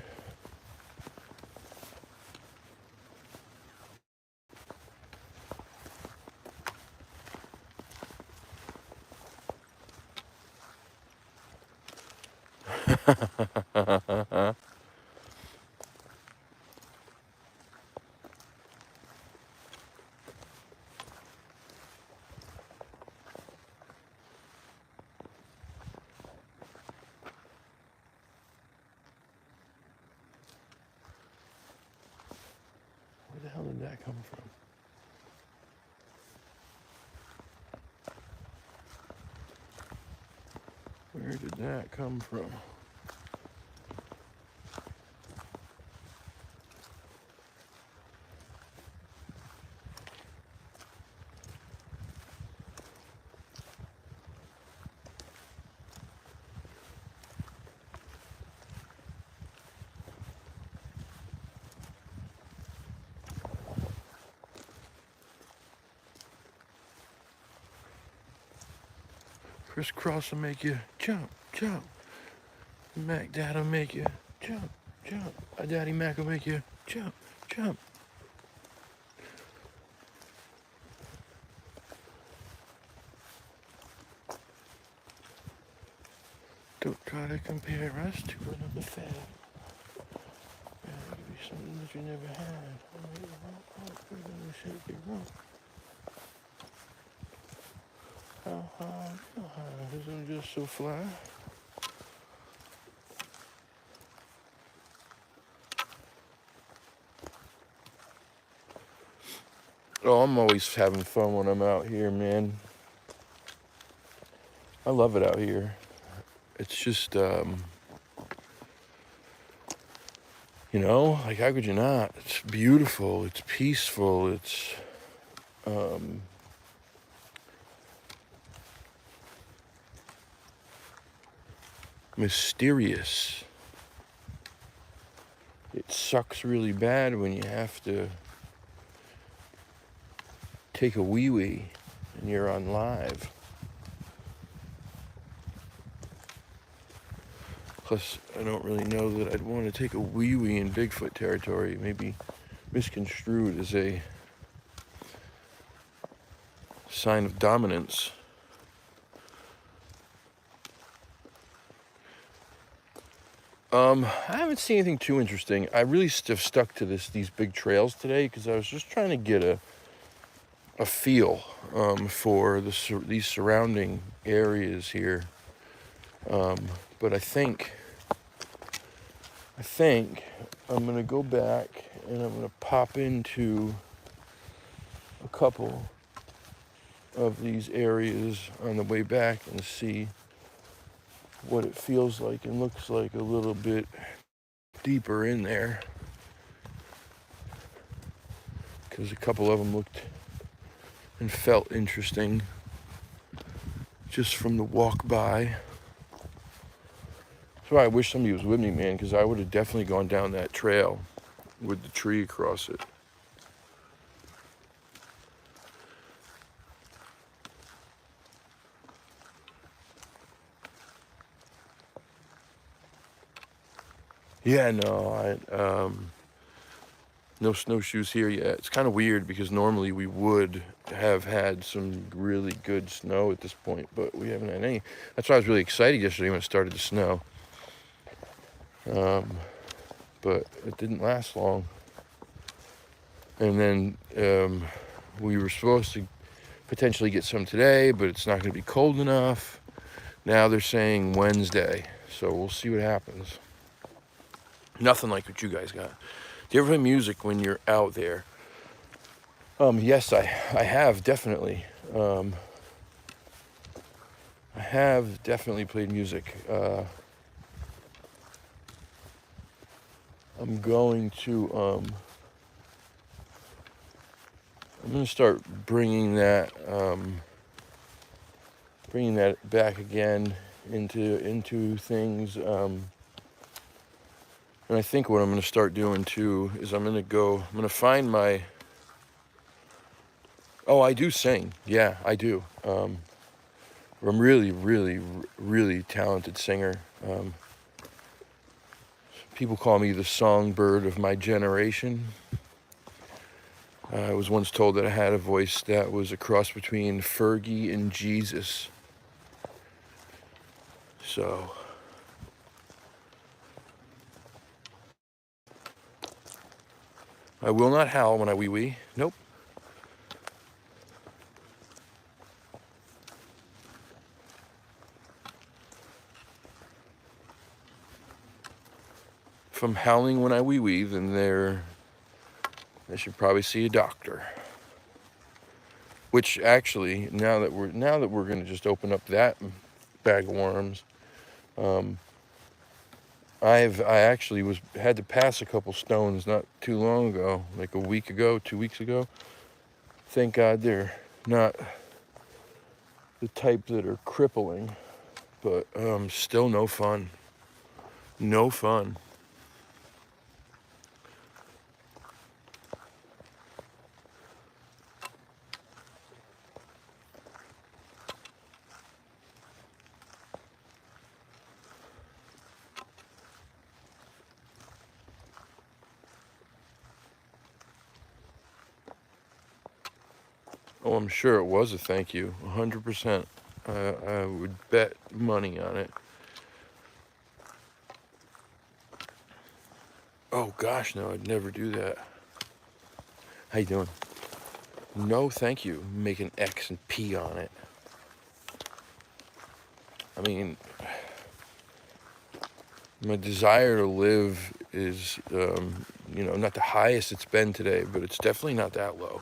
Where the hell did that come from? Where did that come from? Crisscross will make you jump, jump. Mac Dad will make you jump, jump. Daddy Mac will make you jump, jump. Don't try to compare us to another fad. I'll give you something that you never had. We're gonna shake it rope. How high? Isn't just so fly? Oh, I'm always having fun when I'm out here, man. I love it out here. It's just, you know, like how could you not? It's beautiful, it's peaceful, it's, mysterious. It sucks really bad when you have to take a wee-wee and you're on live. Plus, I don't really know that I'd want to take a wee-wee in Bigfoot territory. Maybe misconstrued as a sign of dominance. I haven't seen anything too interesting. I really have stuck to these big trails today because I was just trying to get a feel for these surrounding areas here. But I think I'm gonna go back and I'm gonna pop into a couple of these areas on the way back and see what it feels like and looks like a little bit deeper in there, because a couple of them looked and felt interesting just from the walk by. So I wish somebody was with me, man, because I would have definitely gone down that trail with the tree across it. Yeah, no, no snowshoes here yet. It's kind of weird because normally we would have had some really good snow at this point, but we haven't had any. That's why I was really excited yesterday when it started to snow. But it didn't last long. And then we were supposed to potentially get some today, but it's not going to be cold enough. Now they're saying Wednesday, so we'll see what happens. Nothing like what you guys got. Do you ever play music when you're out there? Yes, I have definitely. I have definitely played music. I'm going to start bringing that back again into things. And I think what I'm going to start doing too is I'm going to find my. Oh, I do sing. Yeah, I do. I'm really, really, really talented singer. People call me the songbird of my generation. I was once told that I had a voice that was a cross between Fergie and Jesus. So, I will not howl when I wee wee. Nope. If I'm howling when I wee wee, then they should probably see a doctor. Which actually, now that we're gonna just open up that bag of worms, I actually had to pass a couple stones not too long ago, like a week ago, 2 weeks ago. Thank God they're not the type that are crippling, but still no fun. No fun. Oh, I'm sure it was a thank you, 100%. I would bet money on it. Oh gosh, no, I'd never do that. How you doing? No, thank you. Make an X and P on it. I mean, my desire to live is, not the highest it's been today, but it's definitely not that low.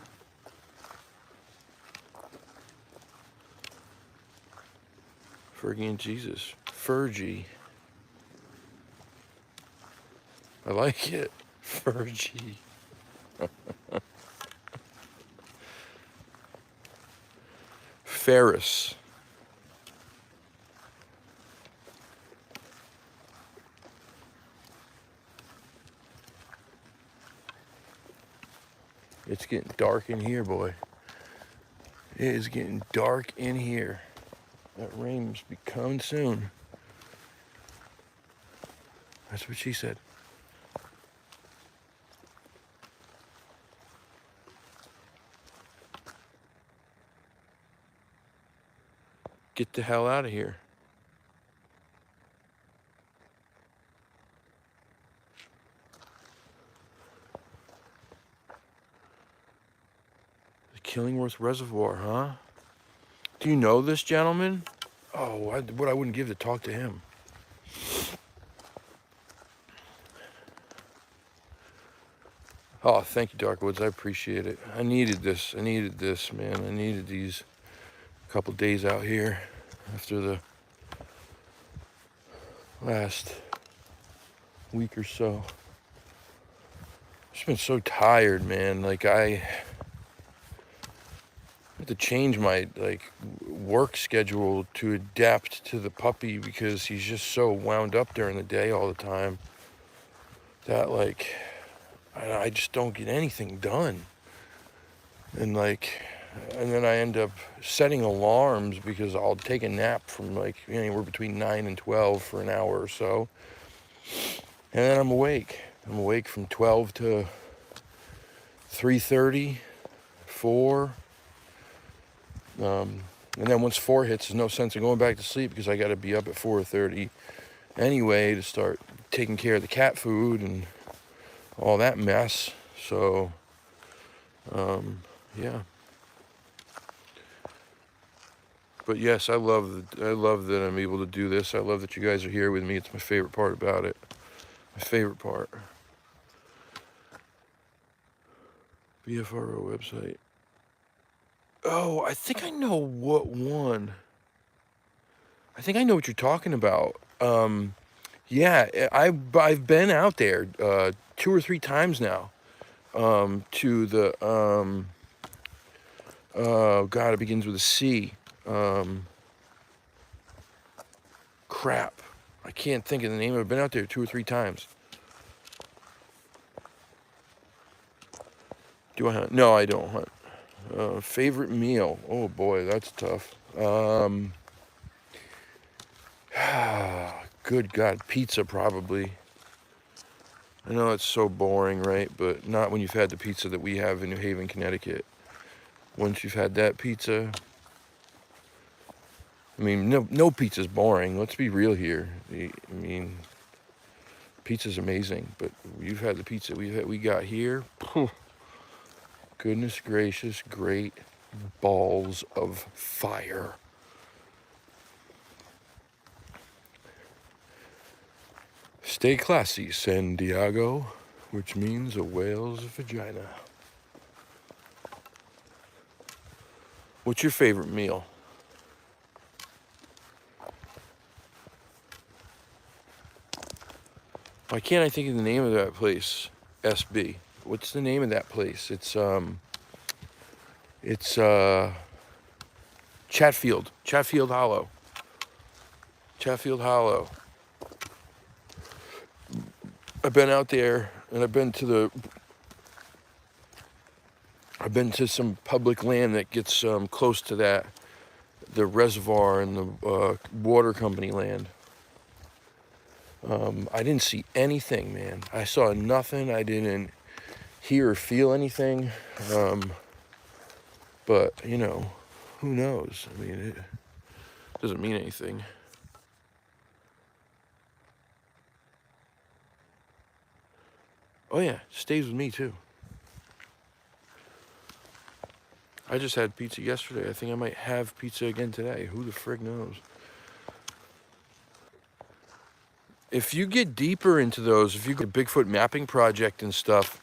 Fergie and Jesus. Fergie. I like it. Fergie. Ferris. It's getting dark in here, boy. It is getting dark in here. That rain must be coming soon. That's what she said. Get the hell out of here. Killingworth Reservoir, huh? Do you know this gentleman? Oh, what I wouldn't give to talk to him. Oh, thank you, Darkwoods. I appreciate it. I needed this. I needed this, man. I needed these couple days out here after the last week or so. Just been so tired, man. Like I have to change my work schedule to adapt to the puppy because he's just so wound up during the day all the time that I just don't get anything done. And then I end up setting alarms because I'll take a nap from anywhere between 9 and 12 for an hour or so. And then I'm awake. I'm awake from 12 to 3:30, 4. And then once 4 hits, there's no sense in going back to sleep because I got to be up at 4:30 anyway to start taking care of the cat food and all that mess. So, yeah. But yes, I love that I'm able to do this. I love that you guys are here with me. It's my favorite part about it. My favorite part. BFRO website. Oh, I think I know what one. I think I know what you're talking about. Yeah, I've been out there 2 or 3 times now. To the oh God, it begins with a C. Crap, I can't think of the name. I've been out there 2 or 3 times. Do I hunt? No, I don't hunt. Favorite meal? Oh boy, that's tough. Good God, pizza probably. I know it's so boring, right? But not when you've had the pizza that we have in New Haven, Connecticut. Once you've had that pizza, I mean, no pizza's boring. Let's be real here. I mean, pizza's amazing, but you've had the pizza we got here. Goodness gracious, great balls of fire. Stay classy, San Diego, which means a whale's vagina. What's your favorite meal? Why can't I think of the name of that place? SB. What's the name of that place? It's Chatfield Hollow. Chatfield Hollow. I've been out there and I've been to some public land that gets close to that, the reservoir and the water company land. I didn't see anything, man. I saw nothing. I didn't hear or feel anything. But, you know, who knows? I mean, it doesn't mean anything. Oh, yeah, stays with me, too. I just had pizza yesterday. I think I might have pizza again today. Who the frig knows? If you get deeper into those, if you go to Bigfoot Mapping Project and stuff,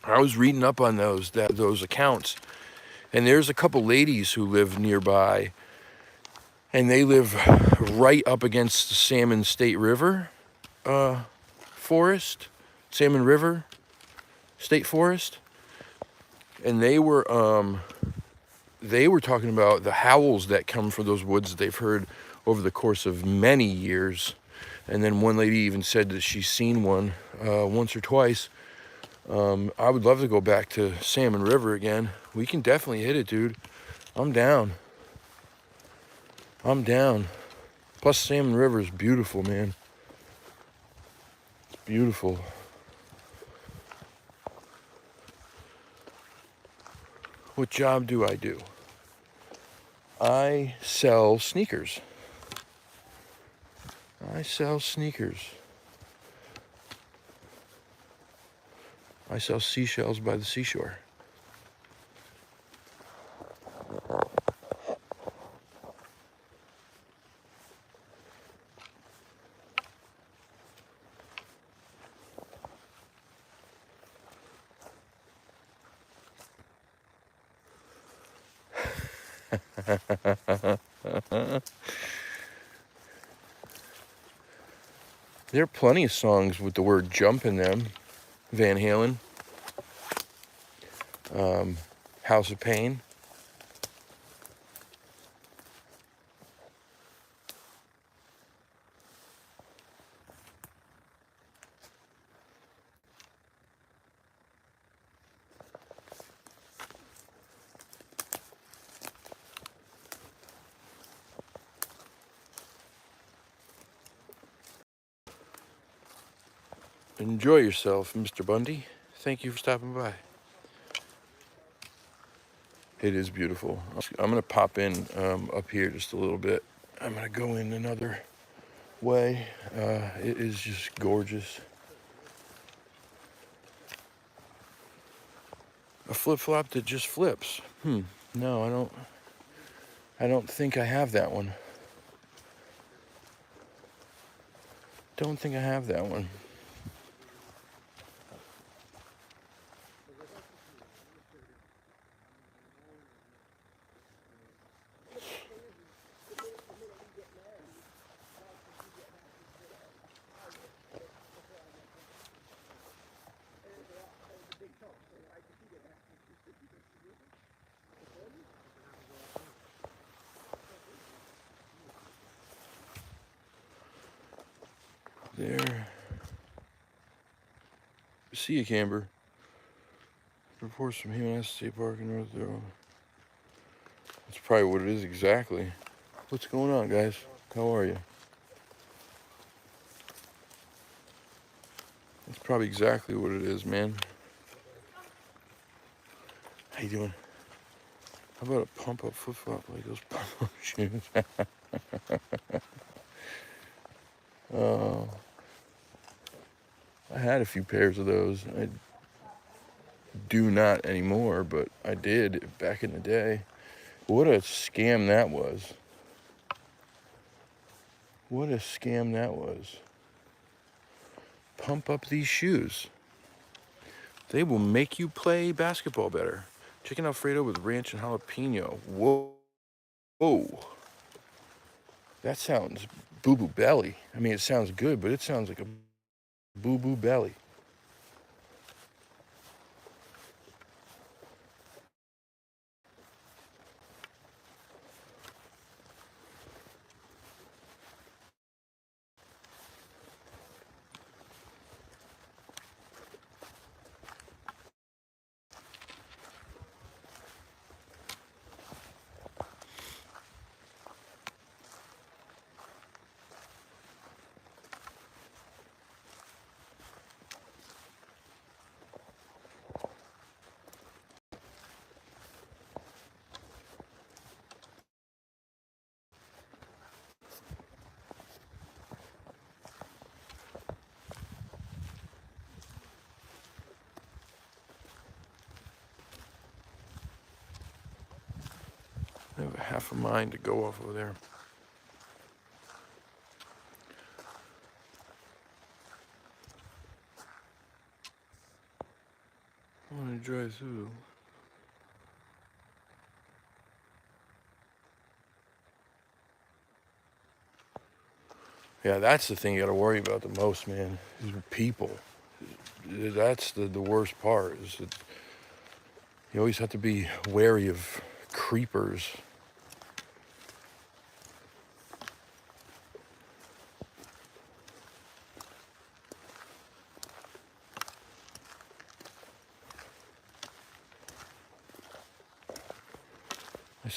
I was reading up on those accounts, and there's a couple ladies who live nearby, and they live right up against the Salmon State River forest, Salmon River State Forest, and they were talking about the howls that come from those woods that they've heard over the course of many years. And then one lady even said that she's seen one once or twice. I would love to go back to Salmon River again. We can definitely hit it, dude. I'm down. I'm down. Plus, Salmon River is beautiful, man. It's beautiful. What job do I do? I sell sneakers. I sell sneakers. I sell seashells by the seashore. There are plenty of songs with the word jump in them. Van Halen, House of Pain. Enjoy yourself, Mr. Bundy. Thank you for stopping by. It is beautiful. I'm gonna pop in up here just a little bit. I'm gonna go in another way. It is just gorgeous. A flip-flop that just flips. No, I don't think I have that one. Don't think I have that one. There. See you, Camber. Reports from Human State Park in North Dakota. That's probably what it is exactly. What's going on, guys? How are you? That's probably exactly what it is, man. How you doing? How about a pump-up flip-flop like those pump-up shoes? I had a few pairs of those. I do not anymore, but I did back in the day. What a scam that was. What a scam that was. Pump up these shoes. They will make you play basketball better. Chicken Alfredo with ranch and jalapeno. Whoa. Whoa. That sounds boo-boo belly. I mean, it sounds good, but it sounds like a boo-boo belly. I have a half a mind to go off over there. I want to drive through. Yeah, that's the thing you got to worry about the most, man, is people. That's the worst part, is that you always have to be wary of creepers. I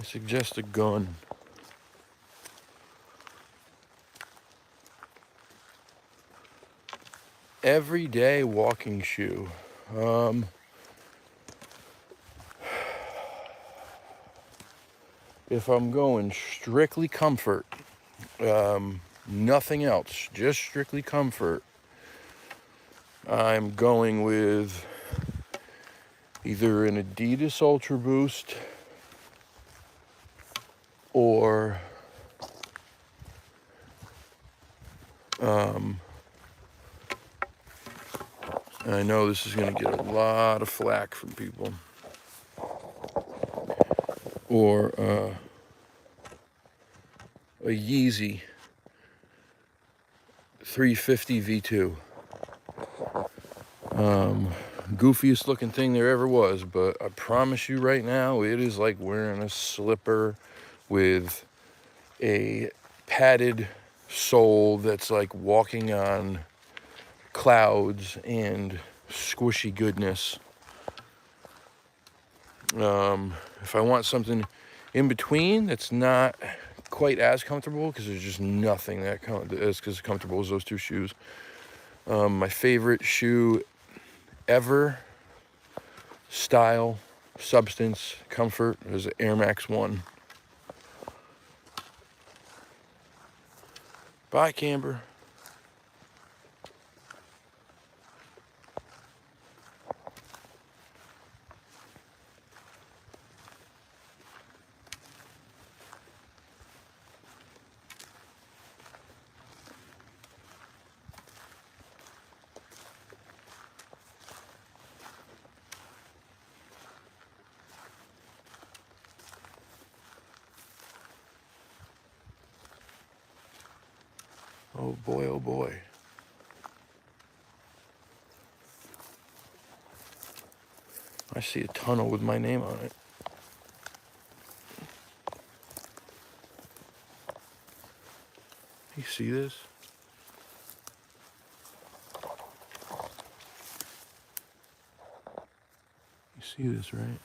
suggest a gun. Everyday walking shoe. if I'm going strictly comfort, nothing else, just strictly comfort, I'm going with either an Adidas Ultra Boost or and I know this is going to get a lot of flack from people, or a Yeezy 350 V2. Goofiest looking thing there ever was, but I promise you right now, it is like wearing a slipper with a padded sole that's like walking on clouds and squishy goodness. If I want something in between that's not quite as comfortable, because there's just nothing that is as comfortable as those two shoes. My favorite shoe ever, style, substance, comfort, is Air Max 1. Bye, Camber. Oh boy, oh boy. I see a tunnel with my name on it. You see this? You see this, right?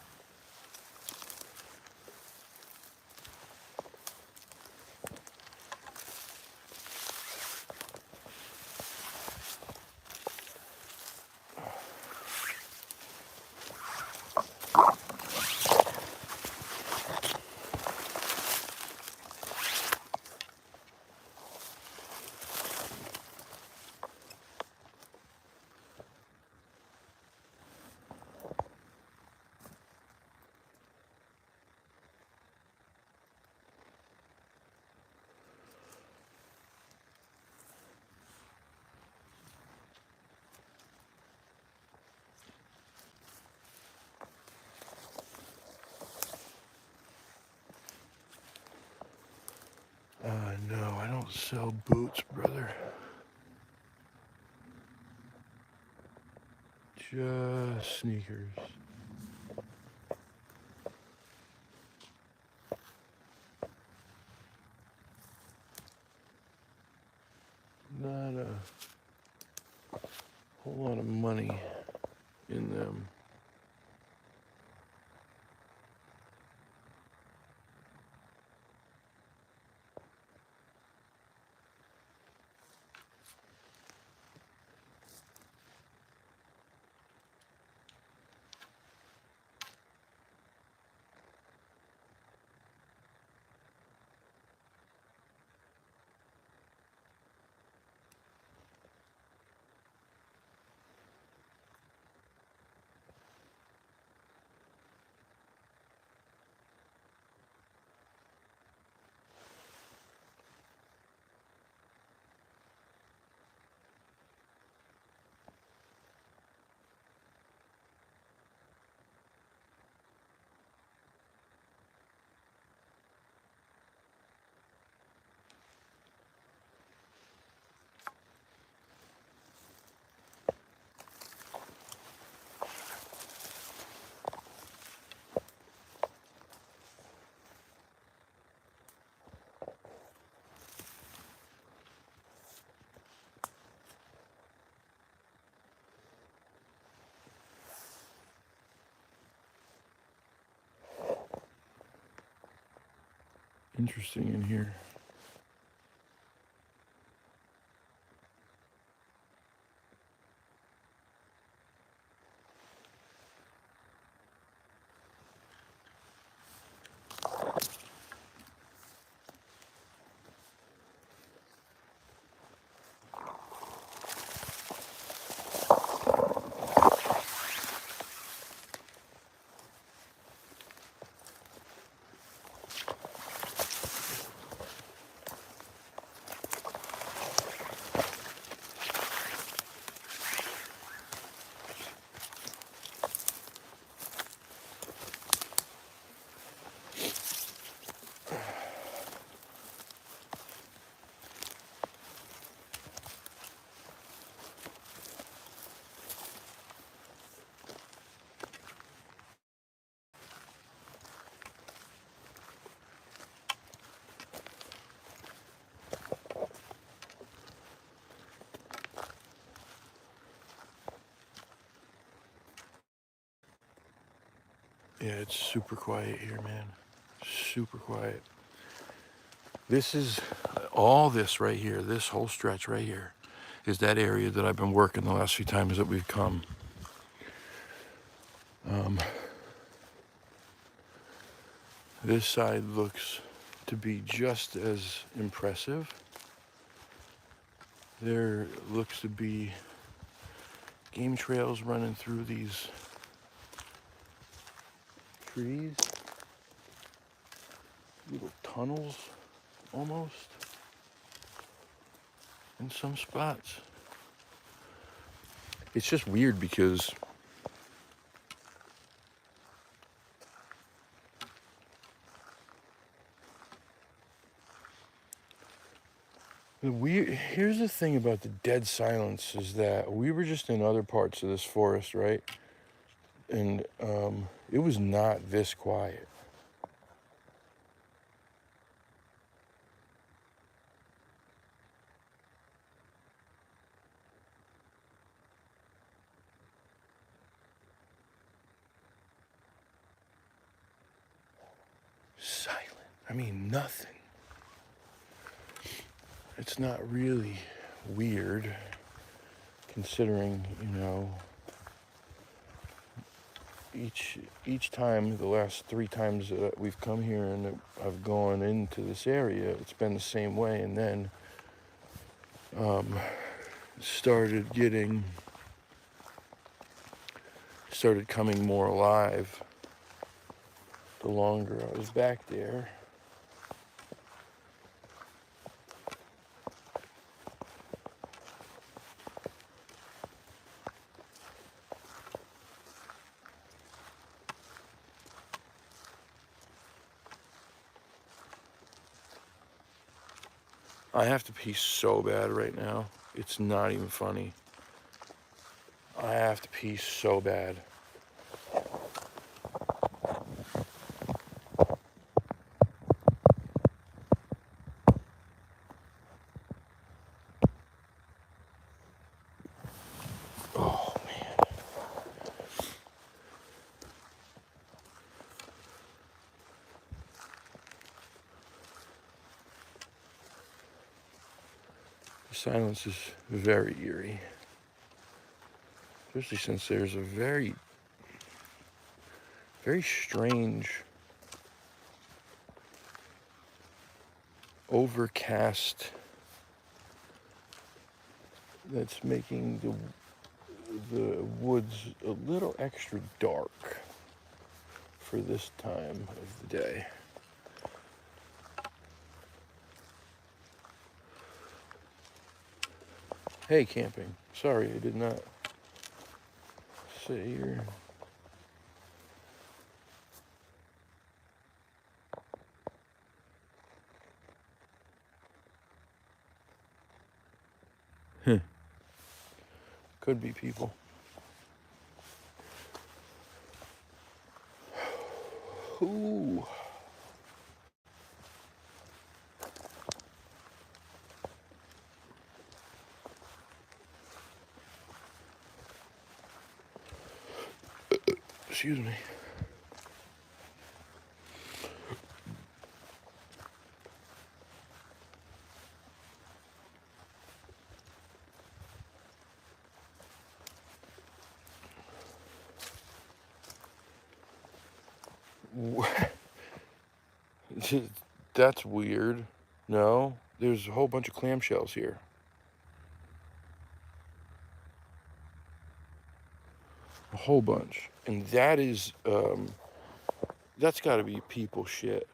No, I don't sell boots, brother. Just sneakers. Not a whole lot of money in them. Interesting in here. Yeah, it's super quiet here, man. Super quiet. This is all this right here, this whole stretch right here, is that area that I've been working the last few times that we've come. This side looks to be just as impressive. There looks to be game trails running through these trees, little tunnels almost in some spots. It's just weird because here's the thing about the dead silence is that we were just in other parts of this forest, right? And it was not this quiet. Silent. I mean, nothing. It's not really weird, considering, you know, each time, the last 3 times that we've come here and I've gone into this area, it's been the same way. And then started coming more alive the longer I was back there. I have to pee so bad right now. It's not even funny. I have to pee so bad. Oh, man. The silence is very eerie. Especially since there's a very, very strange overcast that's making the woods a little extra dark for this time of the day. Hey, camping. Sorry, I did not sit here. Could be people. Ooh. Excuse me. That's weird. No, there's a whole bunch of clamshells here. A whole bunch. And that is, that's gotta be people shit.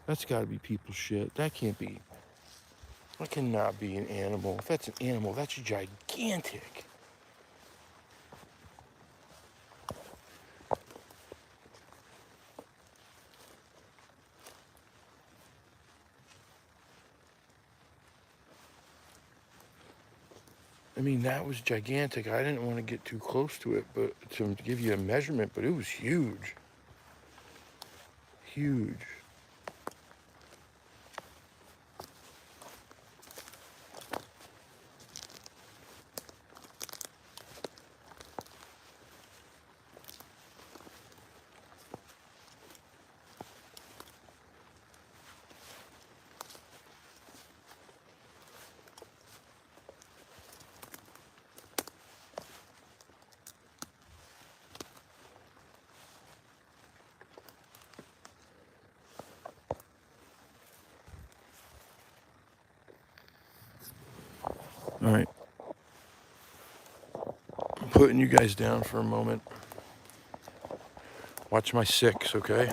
That's gotta be people shit. That cannot be an animal. If that's an animal, that's gigantic. I mean, that was gigantic. I didn't want to get too close to it, but to give you a measurement, but it was huge. Huge. All right. I'm putting you guys down for a moment. Watch my 6, okay?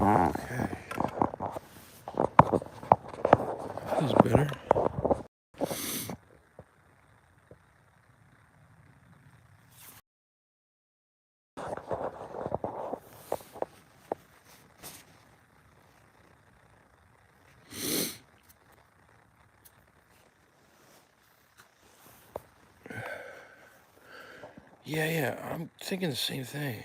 Okay. This is better. Yeah, I'm thinking the same thing.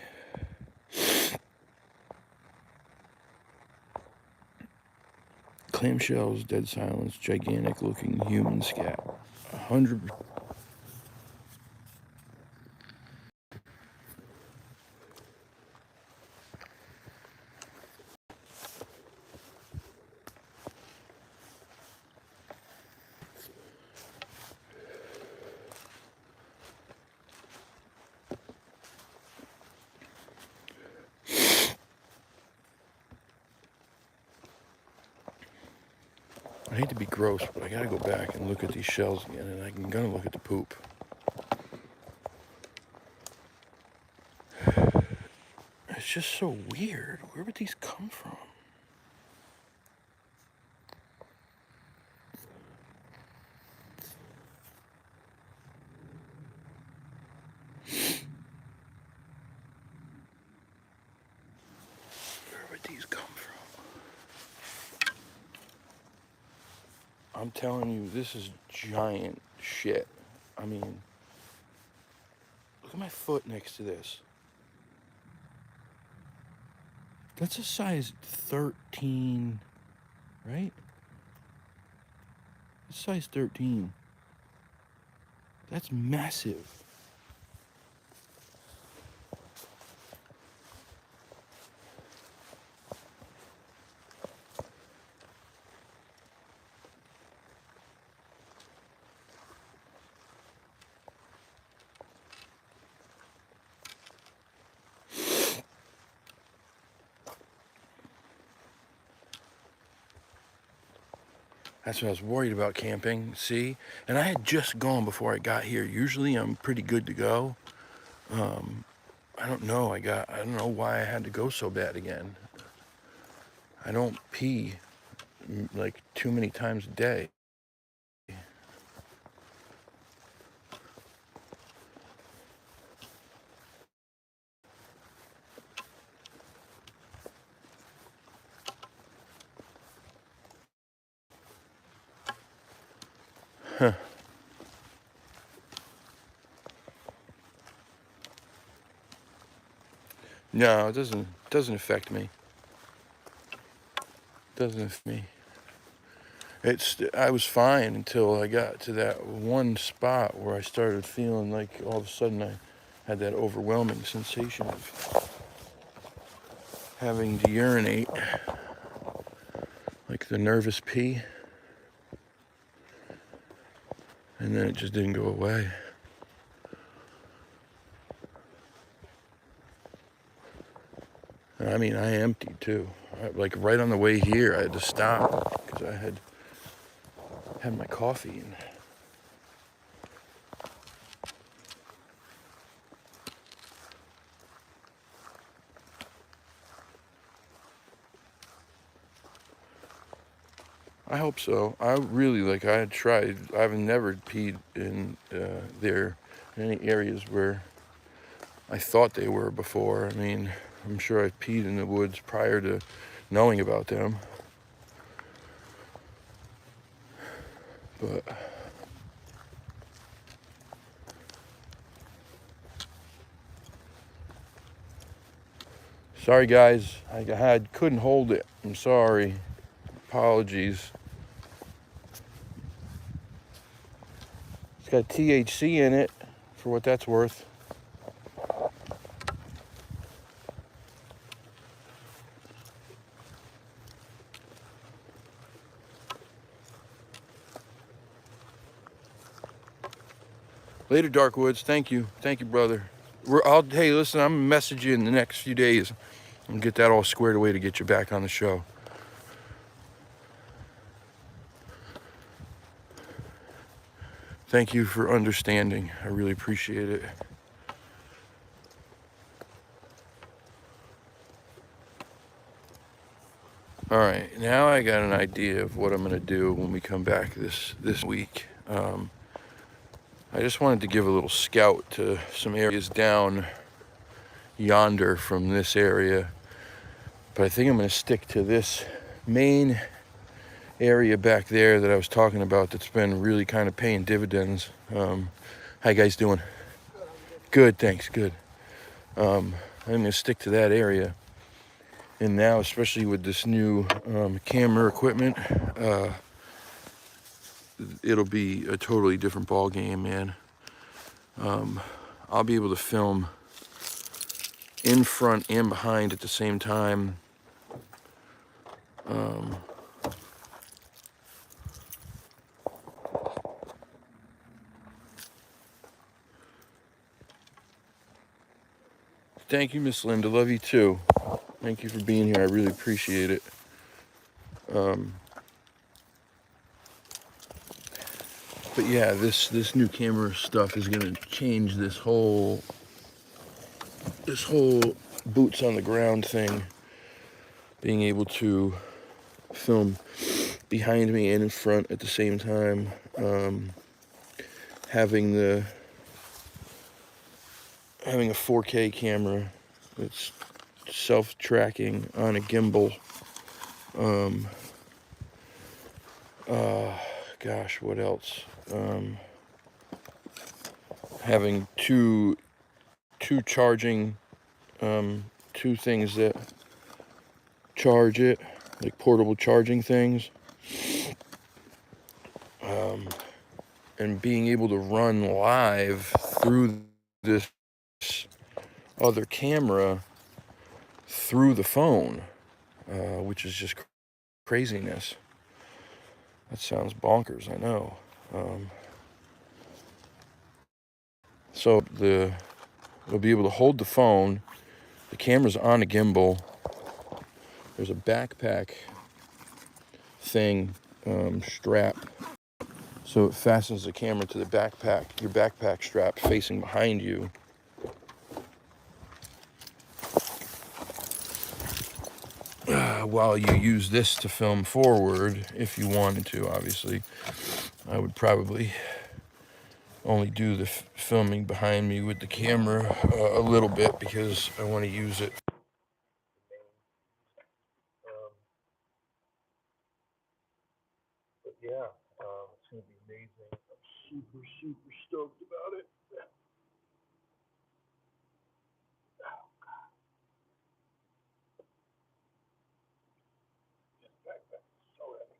Clamshells, dead silence, gigantic looking human scat. 100. I hate to be gross, but I gotta go back and look at these shells again, and I'm gonna look at the poop. It's just so weird. Where would these come from? Where would these come from? I'm telling you, this is giant shit. I mean, look at my foot next to this. That's a size 13, right? It's size 13. That's massive. That's what I was worried about camping, see? And I had just gone before I got here. Usually I'm pretty good to go. I don't know, I don't know why I had to go so bad again. I don't pee like too many times a day. Huh. No, it doesn't affect me. Doesn't affect me. I was fine until I got to that one spot where I started feeling like all of a sudden I had that overwhelming sensation of having to urinate, like the nervous pee, and then it just didn't go away. I mean, I emptied too. Like right on the way here, I had to stop because I had my coffee. And I hope so. I really I had tried. I've never peed in there in any areas where I thought they were before. I mean, I'm sure I've peed in the woods prior to knowing about them. But sorry guys, I couldn't hold it. I'm sorry. Apologies. It's got THC in it, for what that's worth. Later, Darkwoods. Thank you. Thank you, brother. Hey, listen, I'm gonna message you in the next few days and get that all squared away to get you back on the show. Thank you for understanding. I really appreciate it. All right, now I got an idea of what I'm gonna do when we come back this week. I just wanted to give a little scout to some areas down yonder from this area, but I think I'm gonna stick to this main area back there that I was talking about that's been really kind of paying dividends. How you guys doing? Good, thanks, good. I'm gonna stick to that area. And now, especially with this new camera equipment, it'll be a totally different ball game, man. I'll be able to film in front and behind at the same time. Thank you, Miss Linda. Love you too. Thank you for being here. I really appreciate it. But yeah, this new camera stuff is gonna change this whole boots on the ground thing. Being able to film behind me and in front at the same time. Having a 4K camera that's self-tracking on a gimbal. Gosh, what else? Having two charging, two things that charge it, like portable charging things. And being able to run live through this other camera through the phone, which is just craziness. That sounds bonkers, I know. So it'll be able to hold the phone. The camera's on a gimbal. There's a backpack thing, strap. So it fastens the camera to the backpack, your backpack strap facing behind you. While you use this to film forward, if you wanted to, obviously. I would probably only do the filming behind me with the camera a little bit because I want to use it. But yeah, it's going to be amazing. I'm super stoked about it. This backpack is so heavy.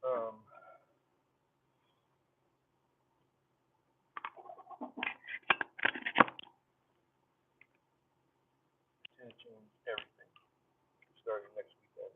Oh. It's going to change everything starting next weekend.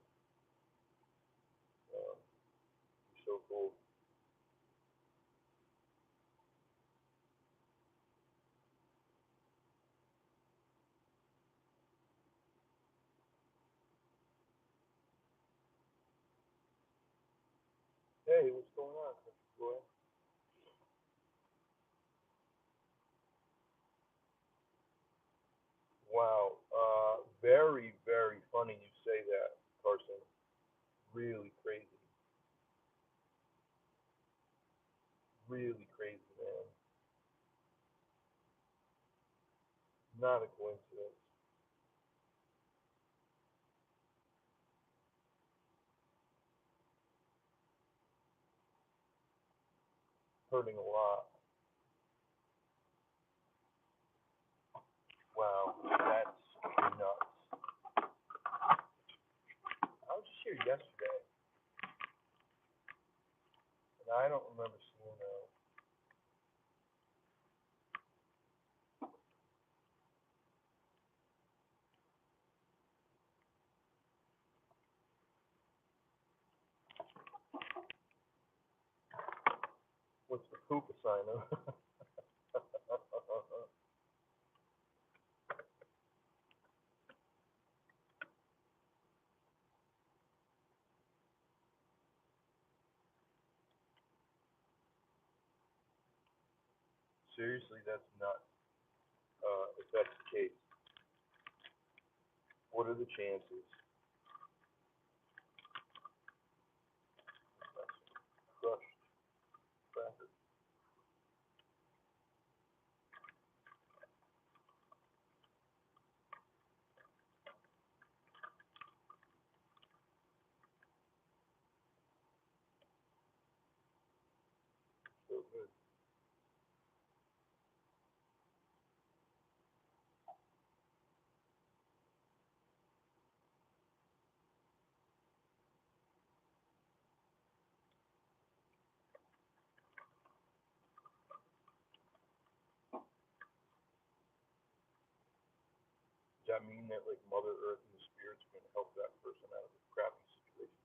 coincidence. Hurting a lot. Wow, that's nuts. I was just here yesterday, and I don't remember seeing those. What's the poop assignment? Seriously, that's nuts. If that's the case, what are the chances? That's crushed cracker. So good. Does that mean that like Mother Earth and the spirits are gonna help that person out of this crappy situation?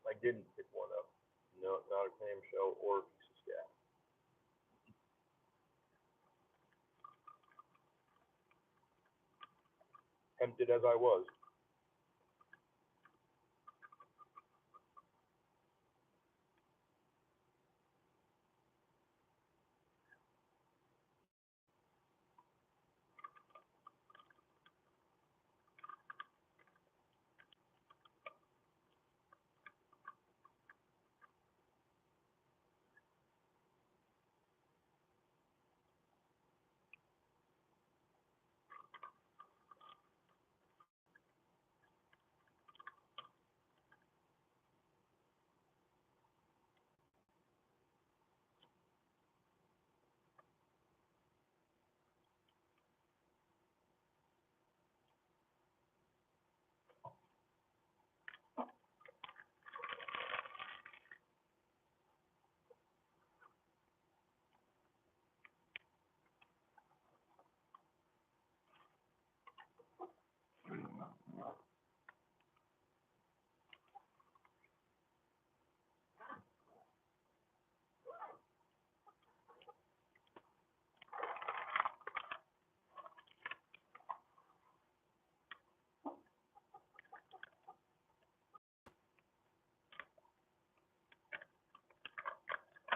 I didn't pick one up. No, not a clamshell or a piece of scat. Tempted as I was.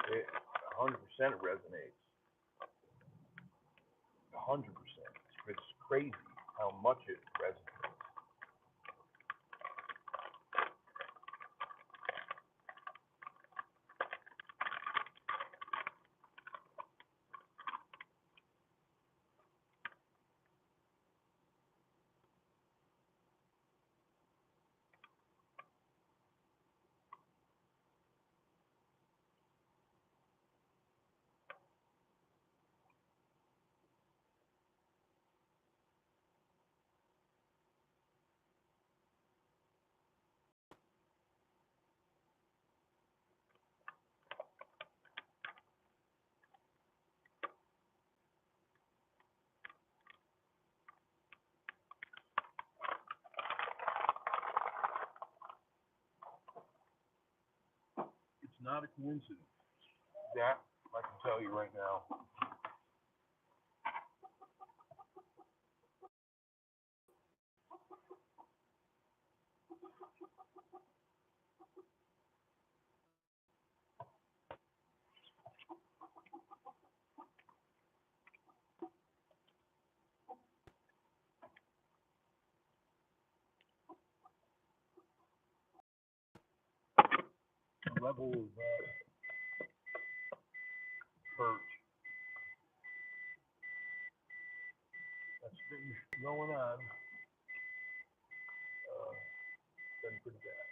It 100% resonates. 100%. It's crazy how much it resonates. It's not a coincidence. That I can tell you right now. level of perch that's been going on, been pretty bad.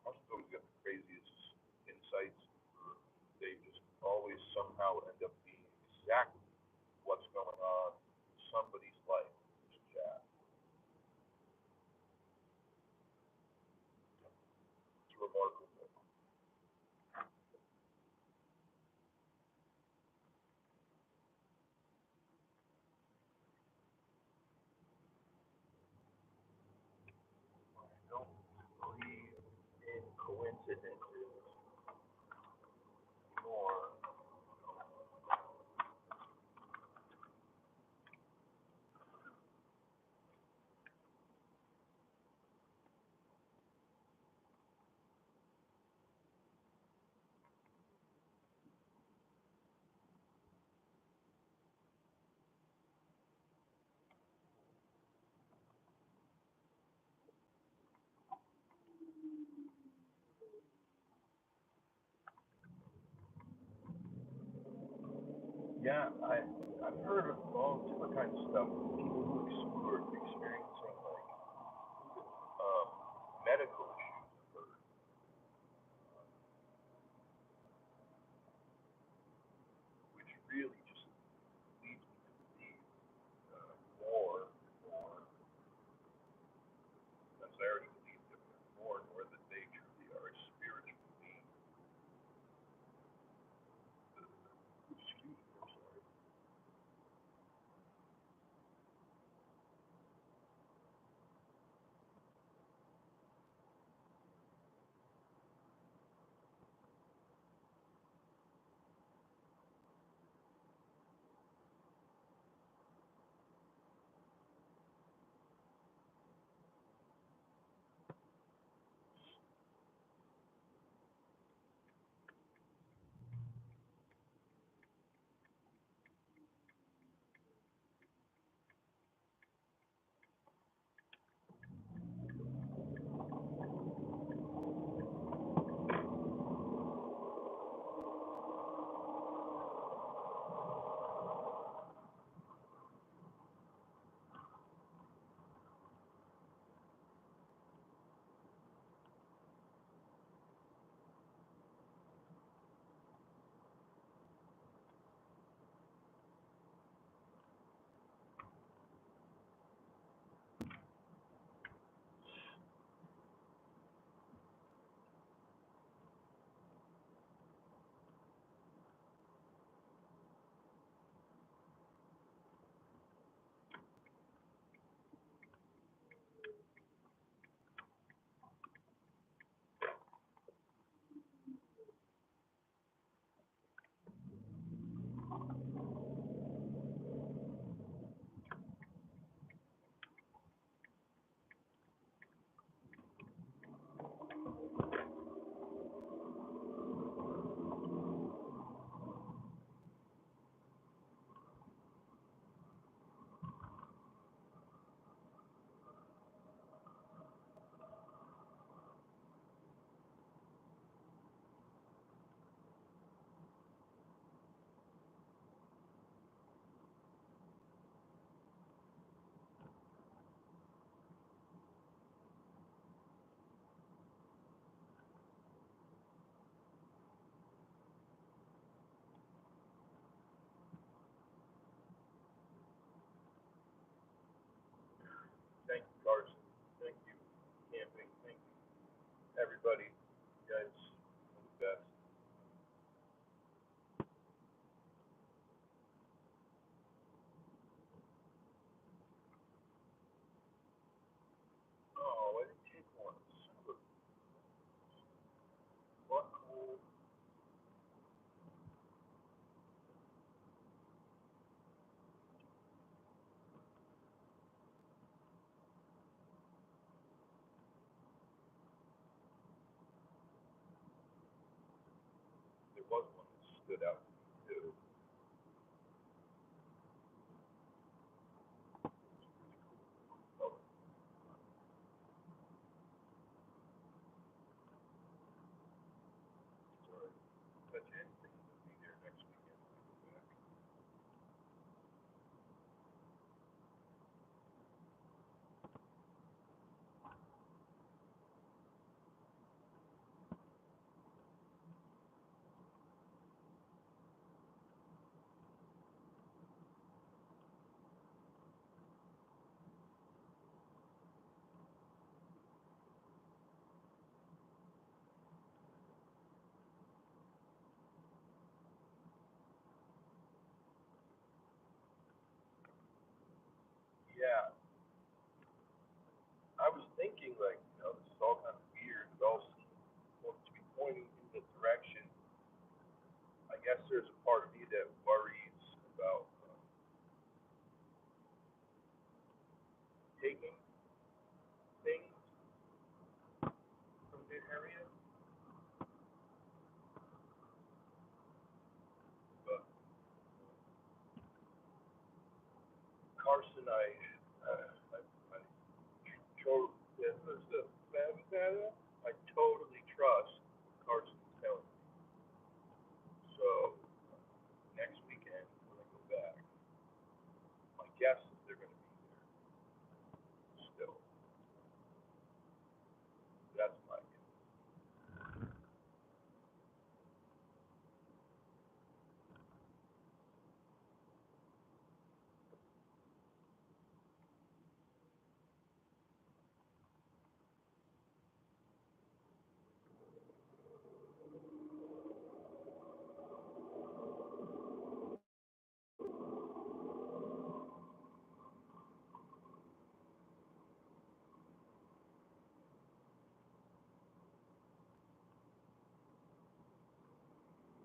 Hospitals get the craziest insights. They just always somehow end up being exactly what's going on in somebody's life. It's Jack. It's remarkable. I don't believe in coincidences anymore. Yeah, I've heard of all different kinds of stuff. People who are experiencing like medical issues, which really just leads me to believe more and more, as I already believe that more and more that they truly are a spiritual being. Excuse me, I'm sorry. was one that stood out to me too. Oh, sorry. Bet you anything will be there next weekend when I go back. Yeah, I was thinking like, this is all kind of weird. It all seems to be pointing in the direction. I guess there's a part of me that worries about taking things from the area, but Carson, I I totally trust Carson's telling me. So next weekend when I go back, my guess is they're going to be there still. That's my guess.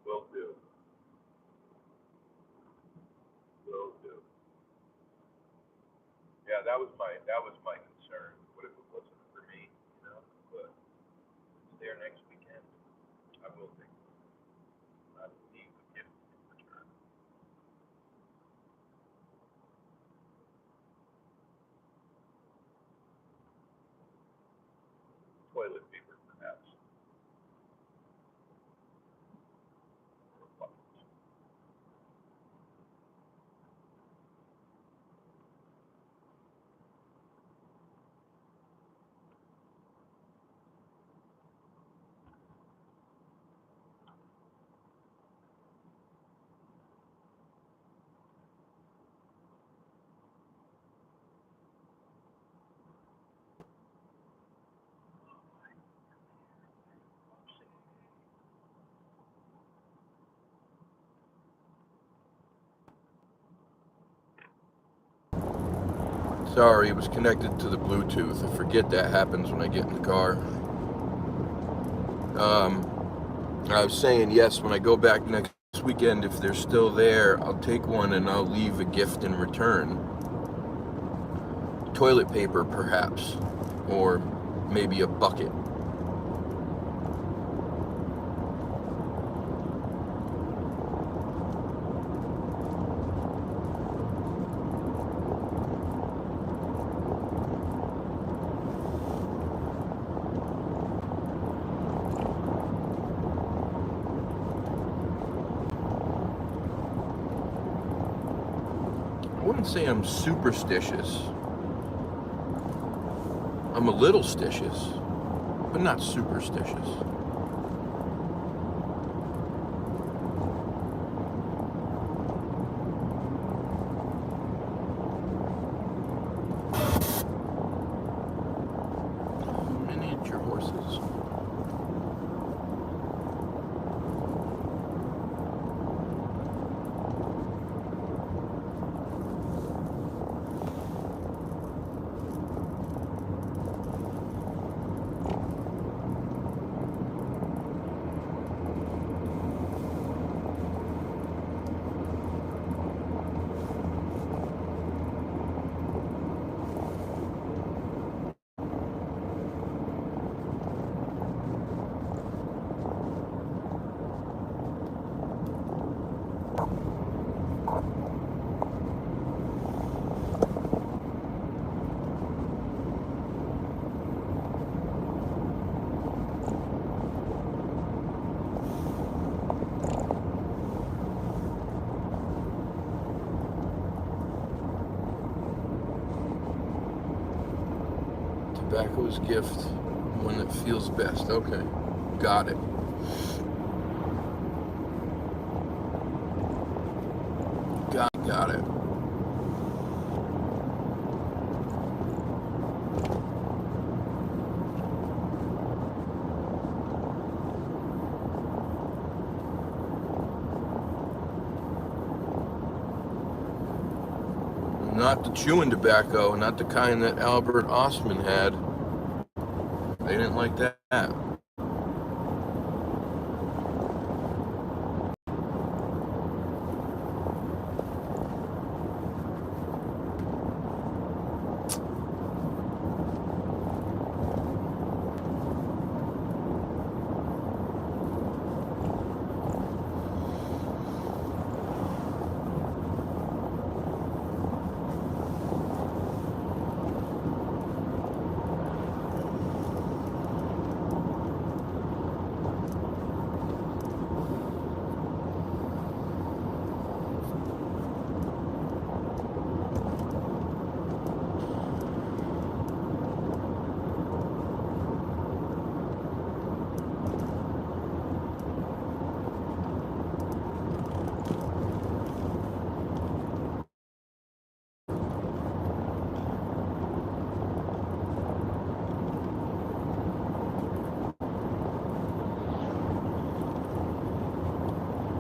Will do. Will do. Yeah, that was my concern. What if it wasn't for me? But it's there next weekend. I will take it. I will leave a gift in return. Toilet paper, perhaps. Or buckets. Sorry, it was connected to the Bluetooth. I forget that happens when I get in the car. I was saying, yes, when I go back next weekend, if they're still there, I'll take one and I'll leave a gift in return. Toilet paper, perhaps, or maybe a bucket. I wouldn't say I'm superstitious. I'm a little stitious, but not superstitious. Miniature horses. Tobacco's gift, one that feels best. Okay, got it. Got it. Not the chewing tobacco, not the kind that Albert Ostman had. They didn't like that.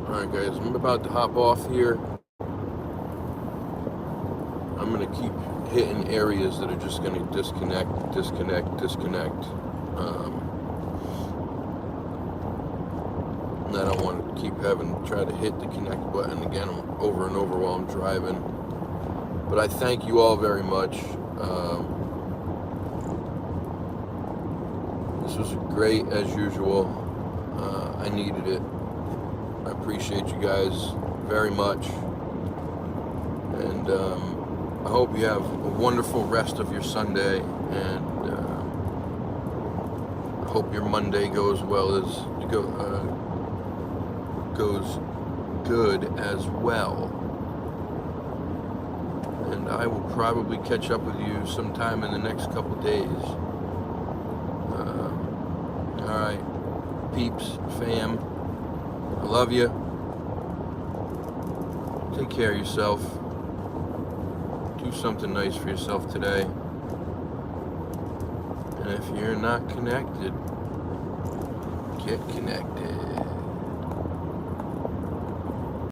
Alright guys, I'm about to hop off here. I'm going to keep hitting areas that are just going to disconnect. And I don't want to keep having to try to hit the connect button again over and over while I'm driving. But I thank you all very much. This was great as usual. I needed it. I appreciate you guys very much, and I hope you have a wonderful rest of your Sunday, and I hope your Monday goes goes good as well. And I will probably catch up with you sometime in the next couple days. All right, peeps, fam. I love you. Take care of yourself. Do something nice for yourself today. And if you're not connected, get connected.